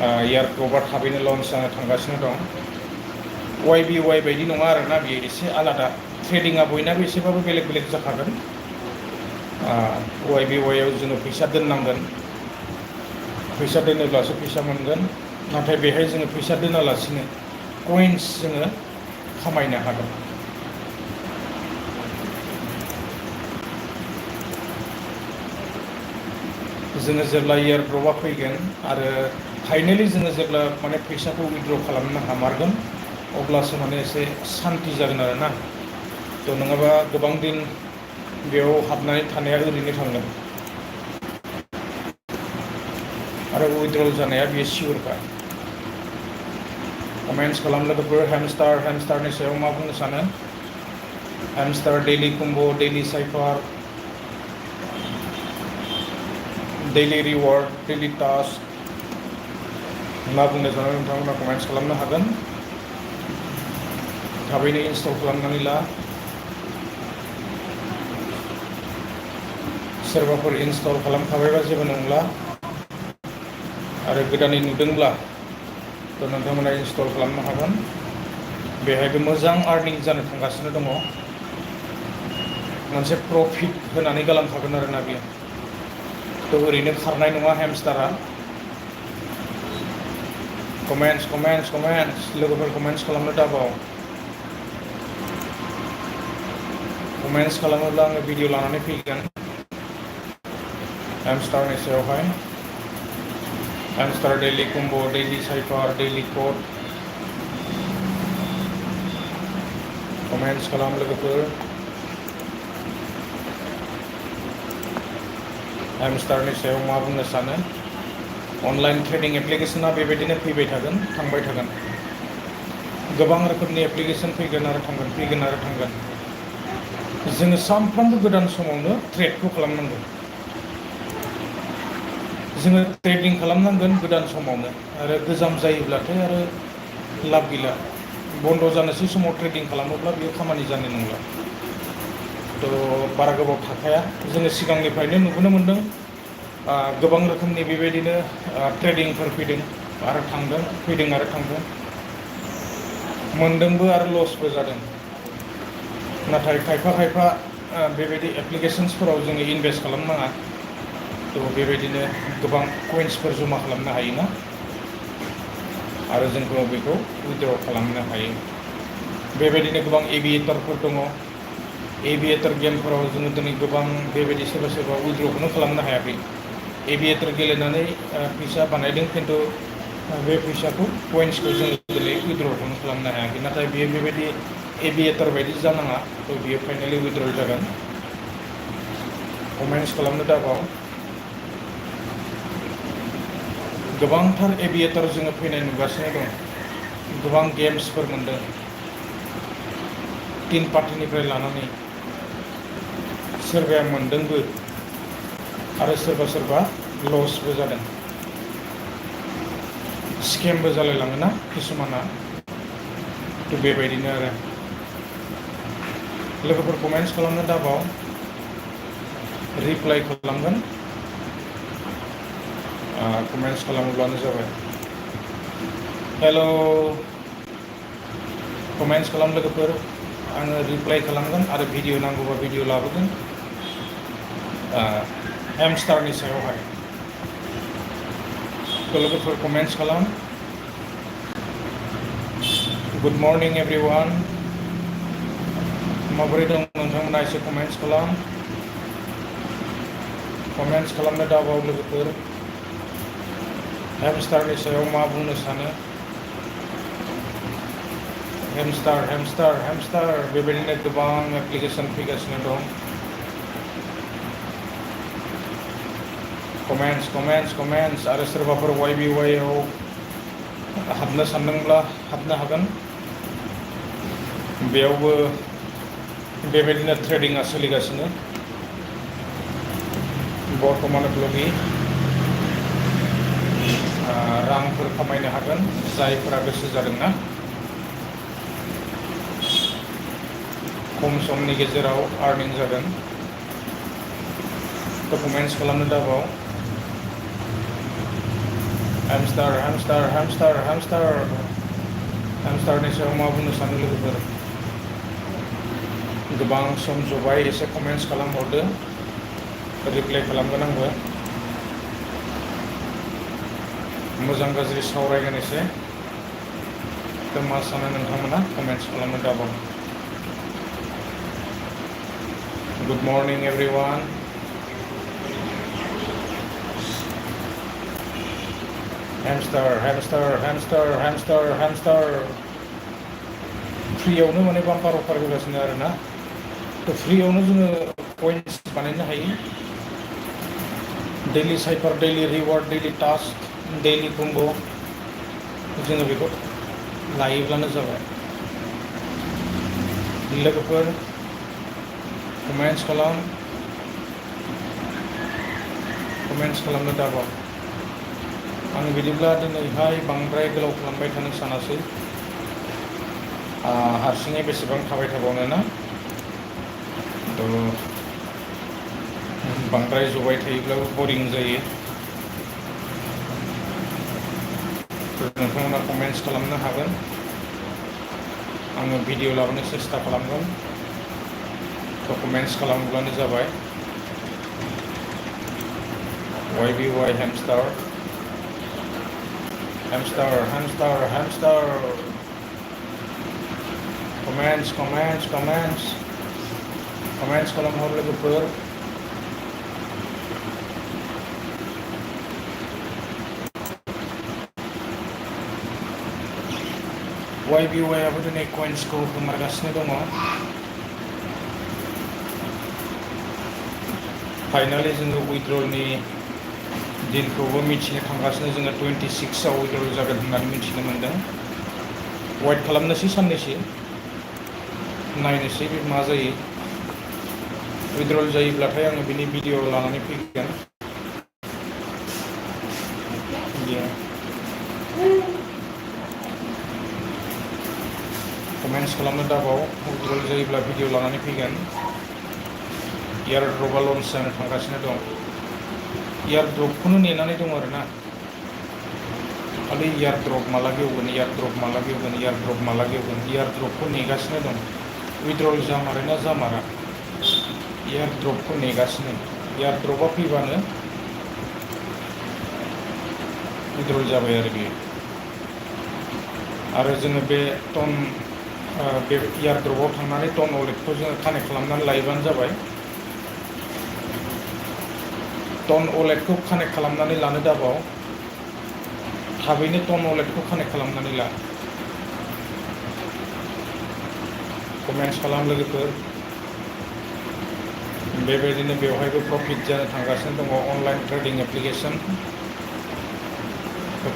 एयारड्रपआ थाबैनो लन्च जानो थांगासिनो दं। YBY बायदि नङा आरोना बेयो एसे आलादा ट्रेडिंआ बयनाबो एसेबाबो बेलेग बेलेग जाखागोन। YBY आव जोङो फैसा दोननांगोन फैसा दोनोब्लासो फैसा मोनगोन नाथाय बेहाय जोङो फैसा दोनालासिनो कइन्स जोङो खामायनो हागोन। जोङो जेब्ला एयारड्रपआ फैगोन आरो फाइनेलि जोङो जेब्ला माने फैसाखौ उइड्र' खालामनो हामारगोन अब्लासो माने एसे सान्ति जागोन आरोना। थ' नङाबा गोबां दिन बेयाव हाबनानै थानाया ओरैनो थांगोन आरो उइड्र' जानाया बेयो सियरखा। कमेन्ट्स खालाम लोगोफोर हेमस्टारनि सायाव मा बुंनो सानो हेमस्टार दैलि कम्ब' दैलि साइफार दैलि रिवार्ड दैलि टास्क मा बुंनो सानो नोंथांमोना कमेन्ट्स खालामनो हागोन। थाबैनो इनस्टल खालामनानै ला। सोरबाफोर इनस्टल खालामखाबायबा जेबो नंला आरो गोदानै नुदोंब्ला थ' नोंथांमोना इनस्टल खालामनो हागोन। बेहायबो मोजां आर्निं जानो थांगासिनो दङ। मोनसे प्रफिट होनानै गालांखागोन आरोना बेयो। थ' ओरैनो खारनाय नङा हेमस्टारा। कमेन्ट्स लोगोफोर कमेन्ट्स खालामनो दाबाव। कमेन्ट्स खालामोब्ला आङो भिडिअ लानानै फैगोन हेमस्टारनि सायावहाय। हेमस्टार दैलि कम्ब' दैलि साइफार दैलि कड कमेन्ट्स खालाम लोगोफोर। हेमस्टारनि सायाव मा बुंनो सानो अनलाइन ट्रेडिं एप्लिकेसना बेबायदिनो फैबाय थागोन थांबाय थागोन। गोबां रोखोमनि एप्लिकेसन फैगोन आरो थांगोन। जोङो सानफ्रोमबो गोदान समावनो ट्रेडखौ खालामनांगौ। जोङो ट्रेडिं खालामनांगोन गोदान समावनो आरो गोजाम जायोब्लाथाय आरो लाब गैला। बन्द' जानोसै समाव ट्रेडिं खालामोब्ला बेयो खामानि जानाय नंला। थ' बारा गोबाव थाखाया जोङो सिगांनिफ्रायनो नुबोनो मोनदों गोबां रोखोमनि बेबायदिनो ट्रेडिंफोर फैदों आरो थांदों मोनदोंबो आरो लसबो जादों। नाथाय खायफा बेबायदि एप्लिकेसन्सफोराव जोङो इनभेस्ट खालामनाङा। थ' बेबायदिनो गोबां कइन्सफोर जमा खालामनो हायोना आरो जोंखौ बेखौ उइड्र' खालामनो हायो। बेबायदिनो गोबां एभिएटरफोर दङ। एभिएटर गेमफोराव जोङो दिनै गोबां बेबायदि सोरबा उइड्र'खौनो खालामनो हायाखै। एभिएटर गेलेनानै फैसा बानायदों खिन्थु बे फैसाखौ कइन्सखौ जों दिनै उइड्र'खौनो खालामनो हायाखै। नाथाय बियो बेबायदि एभिएटर बायदि जानाङा थ' बियो फाइनेलि उइड्र' जागोन। कमेन्ट्स खालामनो दाबाव। गोबांथार एभिएटर जोङो फैनाय नुगासिनो दं। गोबां गेम्सफोर मोनदों 3 पार्टिनिफ्राय लानानै सोरबाया मोनदोंबो आरो सोरबा लसबो जादों। स्केमबो जालायलाङोना किसुमाना थ' बेबायदिनो आरो लोगोफोर कमेन्ट्स खालामनो दाबाव रिप्लाइ खालामगोन कमेन्ट्स खालामोब्लानो जाबाय। हेल' कमेन्ट्स खालाम लोगोफोर आङो रिप्लाइ खालामगोन आरो भिडिअ नांगौबा भिडिअ लाबोगोन हेमस्टारनि सायावहाय लोगोफोर कमेन्ट्स खालाम गुड मर्निं एभ्रिवान माबोरै दं नोंथांमोना एसे कमेन्ट्स खालामनो दाबाव लोगोफोर हेमस्टारनि सायाव मा बुंनो सानो हेमस्टार बेबायदिनो गोबां एप्लिकेसन फैगासिनो दं कमेन्ट्स आरो सोरबाफोर YBY आव हाबनो सानदोंब्ला हाबनो हागोन बेयावबो बेबायदिनो ट्रेडिंआ सोलिगासिनो बर्थमानलगि रांफोर खामायनो हागोन जायफोरा गोसो जादोंना खम समनि गेजेराव आर्निं जागोन कमेन्ट्स खालामनो दाबाव हेमस्टारनि सायाव मा बुंनो सानो लोगोफोर गोबां सम जबाय एसे कमेन्ट्स खालामहरदो रिप्लाइ खालामगोन आंबो मोजां गाज्रि सावरायगोन एसे मा सानो नोंथांमोना कमेन्ट्स खालामनो दाबाव गुड मर्निं एभ्रिवान हेमस्टार फ्रियावनो माने बाम्पार अफार होगासिनो आरोना फ्रियावनो जोङो कइन्स बानायनो हायो daily cipher daily reward daily task daily combo जोङो बेखौ लायोब्लानो जाबाय लोगोफोर कमेन्ट्स खालामनो दाबाव आं बिदिब्ला दिनैहाय बांद्राय गोलाव खालामबाय थानो सानासै हारसिङै बेसेबां थाबाय थाबावनो ना बांद्राय जबाय थायोब्लाबो बरिं जायो नोंथांमोना कमेन्ट्स खालामनो हागोन आङो भिडिअ लाबोनो सेस्था खालामगोन कमेन्ट्स खालामब्लानो जाबाय YBY हेमस्टार कमेन्ट्स खालामहर लोगोफोर YBY आबो दिनै कइन्सखौ गोमारगासिनो दङ फाइनालि जोङो उइथड्रलनि दिनखौबो मिथिनो थांगासिनो जोङो 26आव उइथड्रल जागोन होननानै मिथिनो मोन्दों वेट खालामनोसै साननैसो नायनोसै बे मा जायो उइथड्रल जायोब्लाथाय आङो बिनि भिडिअ लानानै फैगोन कमेन्ट्स खालामनो दाबाव उइथड्रल जायोब्ला भिडिअ लानानै फैगोन एयारड्रपआ लन्च जानो थांगासिनो दं एयारड्रपखौनो नेनानै दं आरोना खालि एयारड्रप माला गेवगोन एयारड्रपखौ नेगासिनो दं उइथड्रल जामारोना जामारा एयारड्रपखौ नेगासिनो एयारड्रपआ फैबानो उइथड्रल जाबाय आरो बेयो आरो जोङो बे एयारड्रपआव थांनानै टन वालेटखौ जोङो कानेक्ट खालामनानै लायोबानो जाबाय टन वालेटखौ कानेक्ट खालामनानै लानो दाबाव थाबैनो टन वालेटखौ कानेक्ट खालामनानै ला कमेन्ट्स खालाम लोगोफोर बेबायदिनो बेवहायबो प्रफिट जानो थांगासिनो दङ अनलाइन ट्रेडिं एप्लिकेसन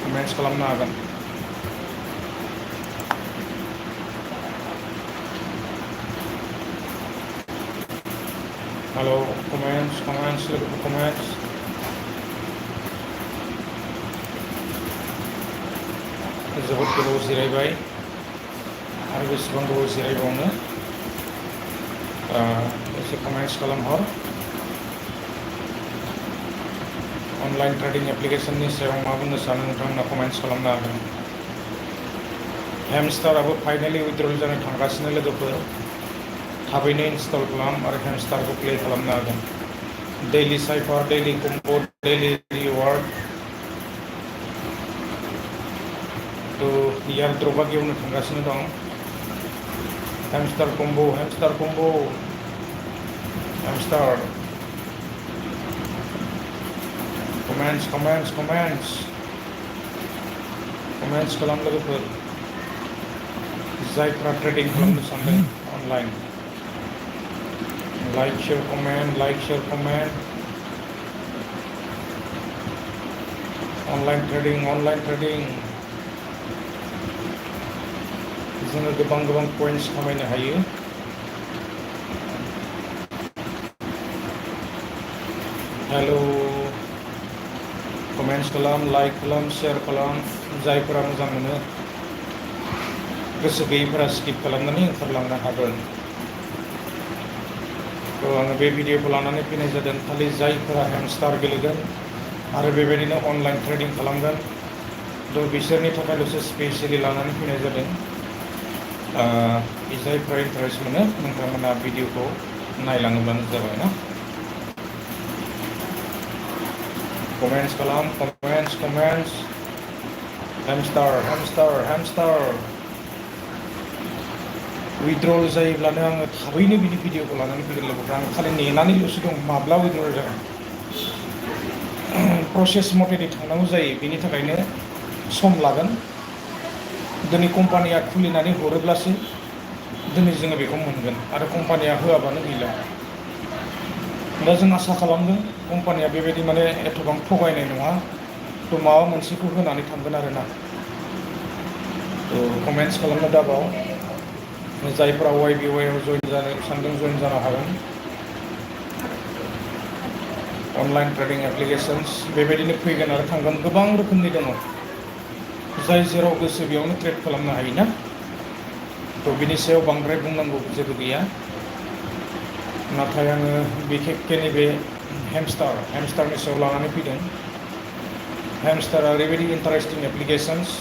कमेन्ट्स खालामनो हागोन हेलो कमेन्ट्स लोगोफोर कमेन्ट्स जोबोद गोबाव जिरायबाय आरो बेसेबां गोबाव जिरायबावनो एसे कमेन्ट्स खालामहर अनलाइन ट्रेडिं एप्लिकेशननि सायाव मा बुंनो सानो नोंथांमोना कमेन्ट्स खालामनो हागोन हेमस्टाराबो फाइनालि उइथड्रल जानो थांगासिनो लोगोफोर थाबैनो इनस्टल खालाम आरो हेमस्टारखौ प्ले खालामनो हागोन daily cipher daily combo daily reward तो यार ड्रपआ गेवनो थांगासिनो दं हेमस्टार कम्बो हेमस्टार कमेन्ट्स खालाम लोगोफोर जायफ्रा ट्रेडिं खालामनो सानदों online like share comment online trading जोङो गोबां पइन्ट्स खामायनो हायो हेलो कमेन्ट्स खालाम लाइक खालाम शेयर खालाम जायफोरा मोजां मोनो गोसो गैयैफोरा स्किप खालामनानै ओंखारलांनो हागोन तो आङो बे भिडिअखौ लानानै फैनाय जादों खालि जायफोरा हेमस्टार गेलेगोन आरो बेबायदिनो अनलाइन ट्रेडिं खालामगोन तो बिसोरनि थाखायल'सो स्पेसियेलि लानानै फैनाय जादों जायफ्रा इन्टारेस्ट मोनो नोंथांमोना भिडिअखौ नायलाङोब्लानो जाबाय ना कमेन्ट्स खालाम हेमस्टार उइथड्रल जायोब्लानो आङो थाबैनो बिनि भिडिअखौ लानानै फैगोन लोगोफोर आं खालि नेनानैल'सो दं माब्ला उइथड्रल जागोन प्रसेस मथेदि थांनांगौ जायो बिनि थाखायनो सम लागोन दिनै कम्पानिया खुलिनानै हरोब्लासो दिनै जोङो बेखौ मोनगोन आरो कम्पानिया होआबानो गैला दा जों आसा खालामदों कम्पानिया बेबायदि माने एथबां थगायनाय नङा तो माबा मोनसेखौ होनानै थांगोन आरोना तो कमेन्ट्स खालामनो दाबाव जायफ्रा YBY आव जइन जानो सानदों जइन जानो हागोन अनलाइन ट्रेडिं एप्लिकेशन्स बेबायदिनो फैगोन आरो थांगोन गोबां रोखोमनि दङ जाय जेराव गोसो बेयावनो ट्रेड खालामनो हायोना तो बिनि सायाव बांद्राय बुंनांगौ जेबो गैया नाथाय आङो बिखेकके नैबे हेमस्टारनि सायाव लानानै फैदों हेमस्टारा ओरैबायदि इन्टारेस्टिं एप्लिकेशन्स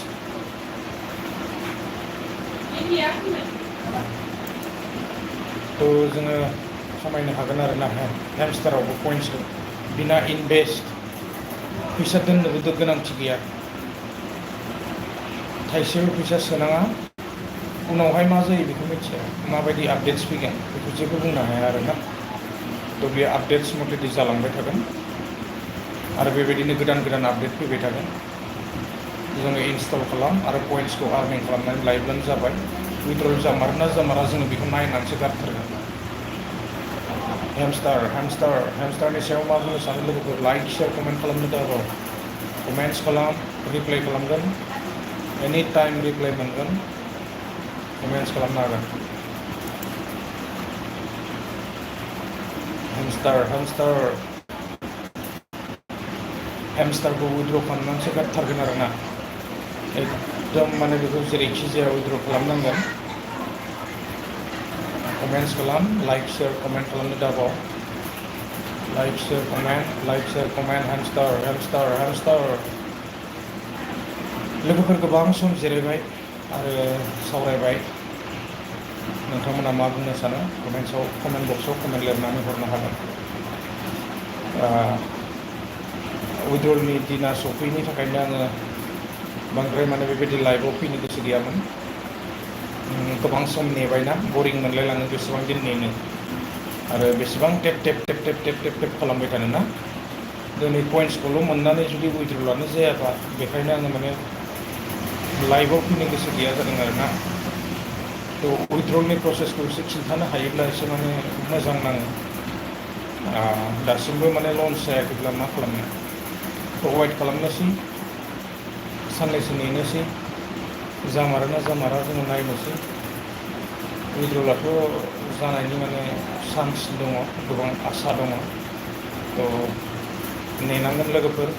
तो जोङो खामायनो हागोन आरोना हेमस्टारावबो पइन्ट्सखौ बिना इनभेस्ट फैसा दोननोबो गोनांथि गैया थाइसेबो फैसा सोनाङा उनावहाय मा जायो बेखौ मिथिया माबायदि आपडेट्स फैगोन बेखौ जेबो बुंनो हाया आरोना तो बे आपडेट्स मथेदि जालांबाय थागोन आरो बेबायदिनो गोदान आपडेट फैबाय थागोन जोङो इनस्टल खालाम आरो पइन्ट्सखौ आर्निं खालामनानै लायोब्लानो जाबाय उइथड्रल जामारोना जामारा जोङो बेखौ नायनानैसो गारथारगोन हेमस्टारनि सायाव मा बुंनो सानो लोगोफोर लाइक शेयार कमेन्ट खालामनो दाबाव कमेन्ट्स खालाम रिप्लाइ खालामगोन एनि टाइम रिप्लाइ मोनगोन कमेन्ट्स खालामनो हागोन हेमस्टारखौ उइथड्र खालामनानैसो गारथारगोन आरोना एकदम माने बेखौ जेरैखि जाया उइथड्र खालामनांगोन कमेन्ट्स खालाम लाइक शेयार कमेन्ट खालामनो दाबाव लाइक शेयार कमेन्ट हेमस्टार लोगोफोर गोबां सम जिरायबाय आरो सावरायबाय नोंथांमोना मा बुंनो सानो कमेन्ट बक्सआव कमेन्ट लिरनानै हरनो हागोन उइथड्रलनि दिना सफैनि थाखायनो आङो बांद्राय माने बेबायदि लाइभआव फैनो गोसो गैयामोन गोबां सम नेबायना बरिं मोनलायलाङो बेसेबां दिन नेनो आरो बेसेबां टेप खालामबाय थानो ना दिनै पइन्ट्सखौल' मोननानै जुदि उइथड्रलानो जायाबा बेखायनो आङो माने लाइभआव फैनो गोसो गैया जादों आरोना तो उइथड्रलनि प्रसेसखौ एसे खिन्थानो हायोब्ला एसे माने मोजां नाङो दासिमबो माने लन्च जायाखैब्ला मा खालामनो तो वेट खालामनोसै साननैसो नेनोसै जामारोना जामारा जोङो नायनोसै उइथड्रलाथ' जानायनि माने चान्स दङ गोबां आसा दङ तो नेनांगोन लोगोफोर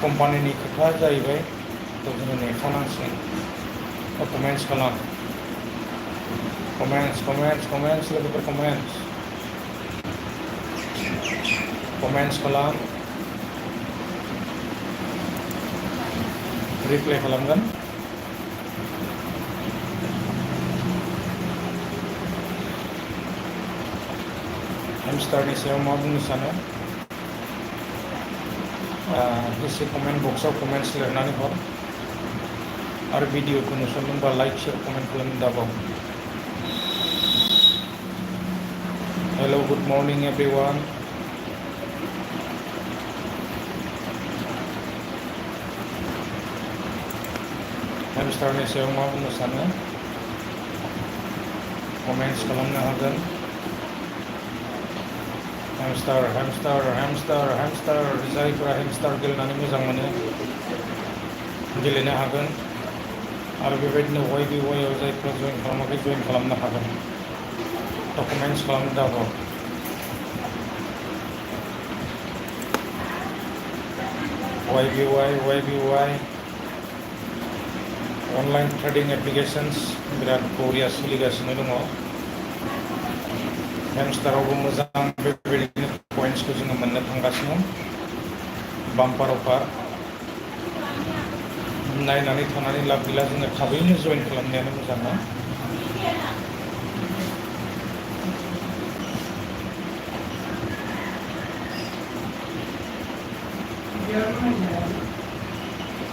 कम्पानिनि खोथा जाहैबाय तो जोङो नेखानांसिगोन कमेन्ट्स खालाम कमेन्ट्स लोगोफोर कमेन्ट्स खालाम रिप्लाइ खालामगोन हेमस्टारनि सायाव मा बुंनो सानो एसे कमेन्ट बक्सआव कमेन्ट्स लिरनानै हर आरो भिडिअखौ नुसनदोंबा लाइक शेयार कमेन्ट खालामनो दाबाव हेलौ गुड मर्निं एभरिवान हेमस्टारनि सायाव मा बुंनो सानो कमेन्ट्स खालामनो हागोन हेमस्टार हेमस्टार हेमस्टार हेमस्टार जायफोरा हेमस्टार गेलेनानै मोजां मोनो गेलेनो हागोन आरो बेबायदिनो YBY आव जायफोरा जइन खालामाखै जइन खालामनो हागोन कमेन्ट्स खालामनो दाबाव YBY अनलाइन ट्रेडिं एप्लिकेशन्स बिराद बरिया सोलिगासिनो दङ हेमस्टारावबो मोजां बेबायदिनो पइन्ट्सखौ जोङो मोननो थांगासिनो बाम्पार अफार नायनानै थानानै लाब गैला जोङो थाबैनो जइन खालामनायानो मोजां ना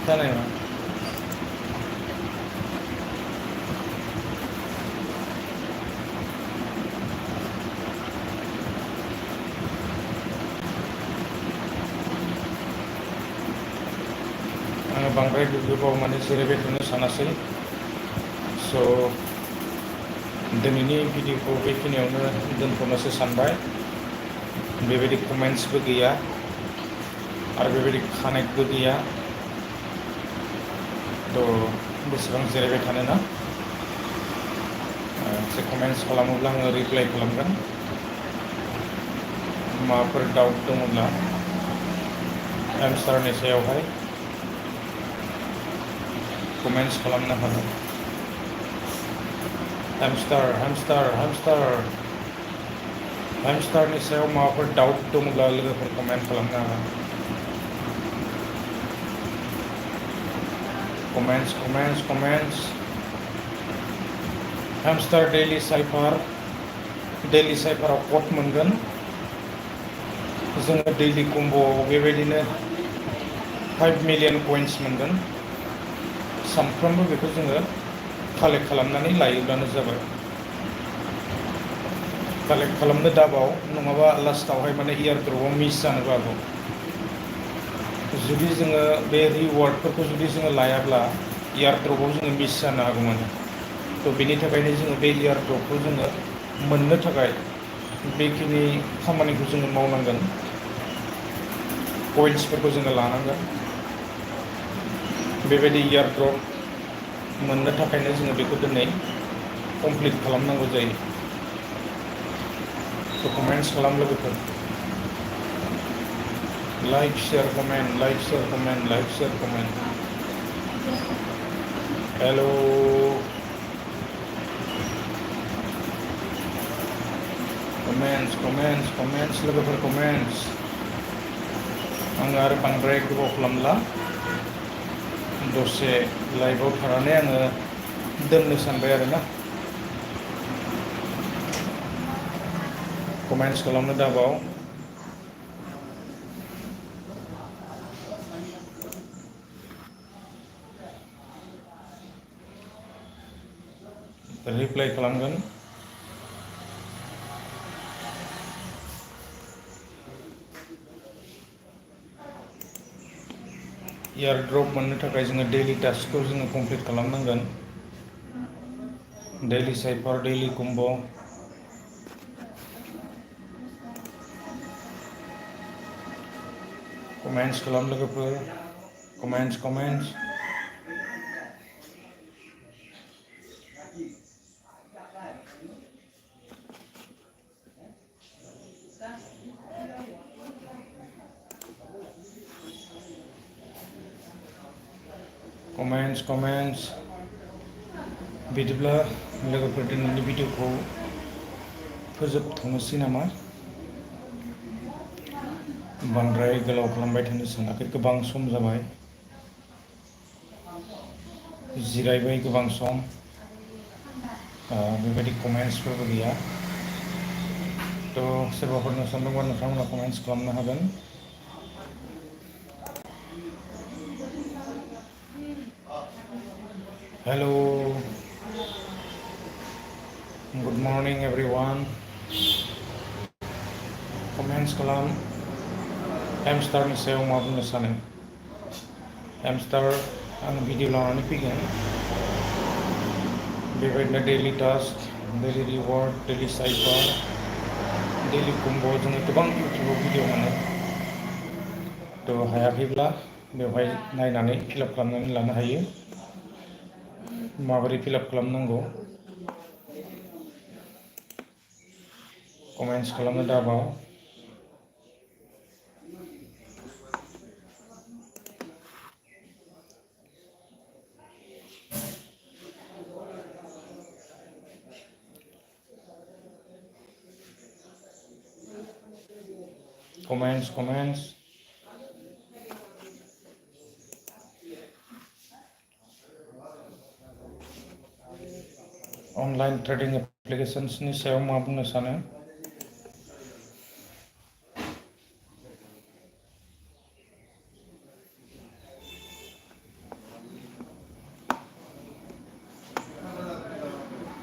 जानाय नङा आङो बांद्राय गोबाव माने जिरायबाय थानो सानासै स' दिनैनि भिडिअखौ बेखिनियावनो दोनथ'नोसो सानबाय बेबायदि कमेन्ट्सबो गैया आरो बेबायदि कानेक्टबो गैया थ' बेसेबां जिरायबाय थानो ना एसे कमेन्ट्स खालामोब्ला आङो रिप्लाइ खालामगोन माबाफोर डाउट दङब्ला हेमस्टारनि सायावहाय कमेन्ट्स खालामनो हागोन हेमस्टारनि सायाव माबाफोर डाउट दङब्ला लोगोफोर कमेन्ट खालामनो हागोन कमेन्ट्स हेमस्टार डेलि साइफाराव कड मोनगोन जोङो डेलि कम्बोआव बेबायदिनो 5 मिलियन कइन्स मोनगोन सानफ्रोमबो बेखौ जोङो कालेक्ट खालामनानै लायोब्लानो जाबाय कालेक्ट खालामनो दाबाव नङाबा लास्टावहाय माने इयारड्रपआव मिस जानोबो हागौ जुदि जोङो बे रिवार्डफोरखौ जुदि जोङो लायाब्ला इयारड्रपआव जोङो मिस जानो हागौ माने थ' बेनि थाखायनो जोङो बे इयारड्रपखौ जोङो मोननो थाखाय बेखिनि खामानिखौ जोङो मावनांगोन कइन्सफोरखौ जोङो लानांगोन बेबायदि इयारड्रप मोननो थाखायनो जोङो बेखौ दिनै कमप्लिट खालामनांगौ जायो थ' कमेन्ट्स खालाम लोगोफोर like share comment hello comments लोगोफोर कमेन्ट्स आङो आरो बांद्राय गोबाव खालामला दसे लाइभआव थानानै आङो दोननो सानबाय आरोना कमेन्ट्स खालामनो दाबाव रिप्लाइ खालामगोन इयारड्रप मोननो थाखाय जोङो डेलि टास्कखौ जोङो कमप्लिट खालामनांगोन daily cipher daily comb comments खालाम लोगोफोर कमेन्ट्स बिदिब्ला लोगोफोर दिनैनि भिडिअखौ फोजोबथ'नोसै नामा बांद्राय गोलाव खालामबाय थानो सानाखै गोबां सम जाबाय जिरायबाय गोबां सम बेबायदि कमेन्ट्सफोरबो गैया थ' सोरबाफोर सानदोंबा नोंथांमोना कमेन्ट्स खालामनो हागोन। Hello good morning everyone. Comments खालाम हेमस्टारनि सायाव मा बुंनो सानो। हेमस्टार आं भिडिअ लानानै फैगोन बेबायदिनो दैलि टास्क, दैलि रिवार्ड, दैलि साइफार, दैलि कम्ब' जोङो गोबां इउटिउबाव भिडिअ मोनो। थ' हायाखैब्ला बेवहाय नायनानै फिलाप खालामनानै लानो हायो। माबोरै फिलाप खालामनांगौ कमेन्ट्स खालामनो दाबाव। कमेन्ट्स अनलाइन ट्रेडिं एप्लिकेशन्सनि सायाव मा बुंनो सानो।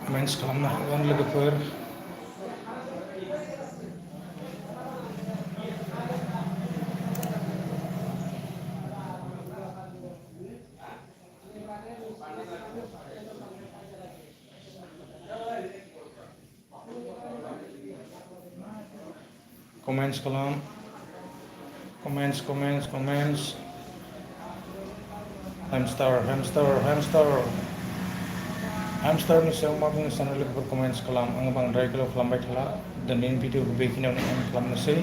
कमेन्ट्स खालामनो हागोन लोगोफोर। कमेन्ट्स खालाम कमेन्ट्स हेमस्टारनि सायाव मा बुंनो सानो लोगोफोर कमेन्ट्स खालाम। आङो बांद्राय गोलाव खालामबाय थाला, दिनैनि भिडिअखौ बेखिनियावनो एन्ड खालामनोसै।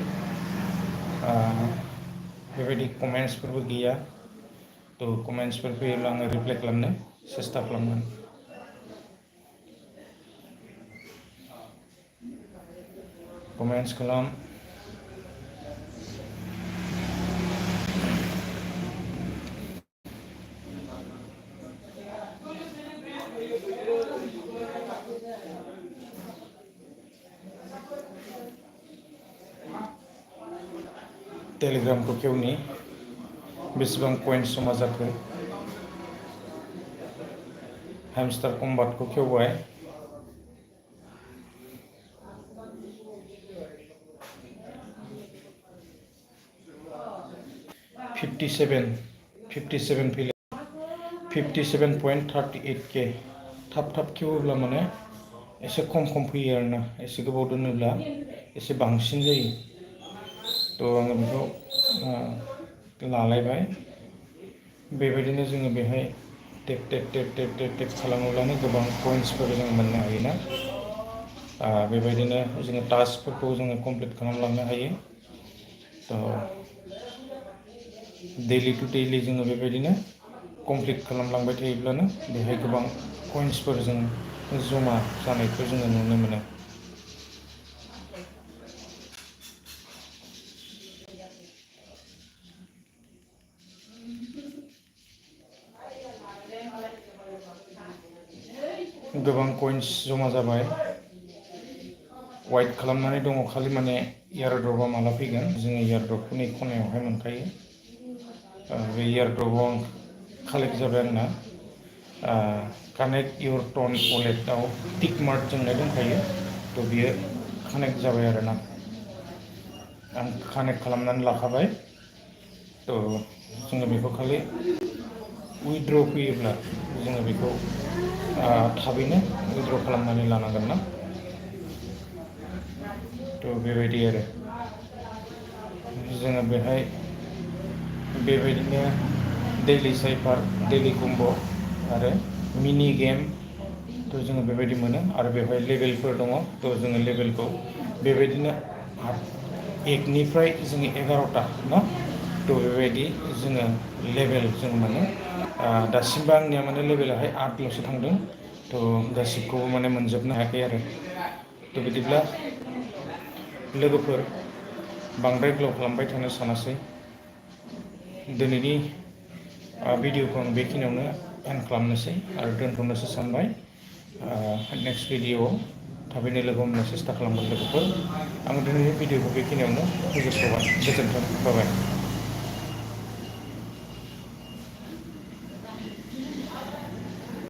बेबायदि कमेन्ट्सफोरबो गैया, थ' कमेन्ट्सफोर फैयोब्ला आङो रिप्लाइ खालामनो सेस्था खालामगोन। कमेन्ट्स खालाम। टेलिग्रामखौ खेवनि बेसेबां कइन्स जमा जाखो। हेमस्टार कम्बाटखौ खेवबाय। 57 फैले 57.38K। थाब खेवोब्ला माने एसे खम फैयो आरोना, एसे गोबाव दोनोब्ला एसे बांसिन जायो। थ' आङो बेखौ लालायबाय। बेबायदिनो जोङो बेहाय टेप खालामोब्लानो गोबां कइन्सफोर जों मोननो हायोना। बेबायदिनो जोङो टास्कफोरखौ जोङो कमप्लिट खालामलांनो हायो। दैलि टु दैलि जोङो बेबायदिनो कमप्लिट खालामलांबाय थायोब्लानो बेहाय गोबां कइन्सफोर जों जमा जानायखौ जोङो नुनो मोनो। गोबां कइन्स जमा जाबाय। वाइट खालामनानै दङ, खालि माने एयारड्रपआ माला फैगोन। जोङो एयारड्रपखौ नै खनायावहाय मोनखायो। बे एयारड्रपआव आं कालेक्ट जाबाय आंना। कानेक्ट इउर टन वालेटाव टिक मार्क जोंनाय दंखायो, थ' बियो कानेक्ट जाबाय आरोना। आं कानेक्ट खालामनानै लाखाबाय। थ' जोङो बेखौ खालि उइड्र' फैयोब्ला जोङो बेखौ थाबैनो उइड्र' खालामनानै लानांगोन ना। थ' बेबायदि आरो जोङो बेहाय बेबायदिनो दैलि साइफार, दैलि कम्ब' आरो मिनि गेम थ' जोङो बेबायदि मोनो। आरो बेवहाय लेभेलफोर दङ, थ' जोङो लेभेलखौ बेबायदिनो 1निफ्राय जोङो 11टा ना, थ' बेबायदि जोङो लेभेल जों मोनो। दासिमबो आंनिया माने लेभेलाहाय 8ल'सो थांदों, थ' गासिबखौबो माने मोनजोबनो हायाखै आरो। थ' बिदिब्ला लोगोफोर बांद्राय गोलाव खालामबाय थानो सानासै। दिनैनि भिडिअखौ आं बेखिनियावनो एन्ड खालामनोसै आरो दोनथ'नोसो सानबाय। नेक्स्ट भिडिअ थाबैनो लोगो हमनो सेस्था खालामगोन लोगोफोर आं दिनैनि भिडिअखौ बेखिनियावनो फोजोबथ'बाय गोजोन्थों बाय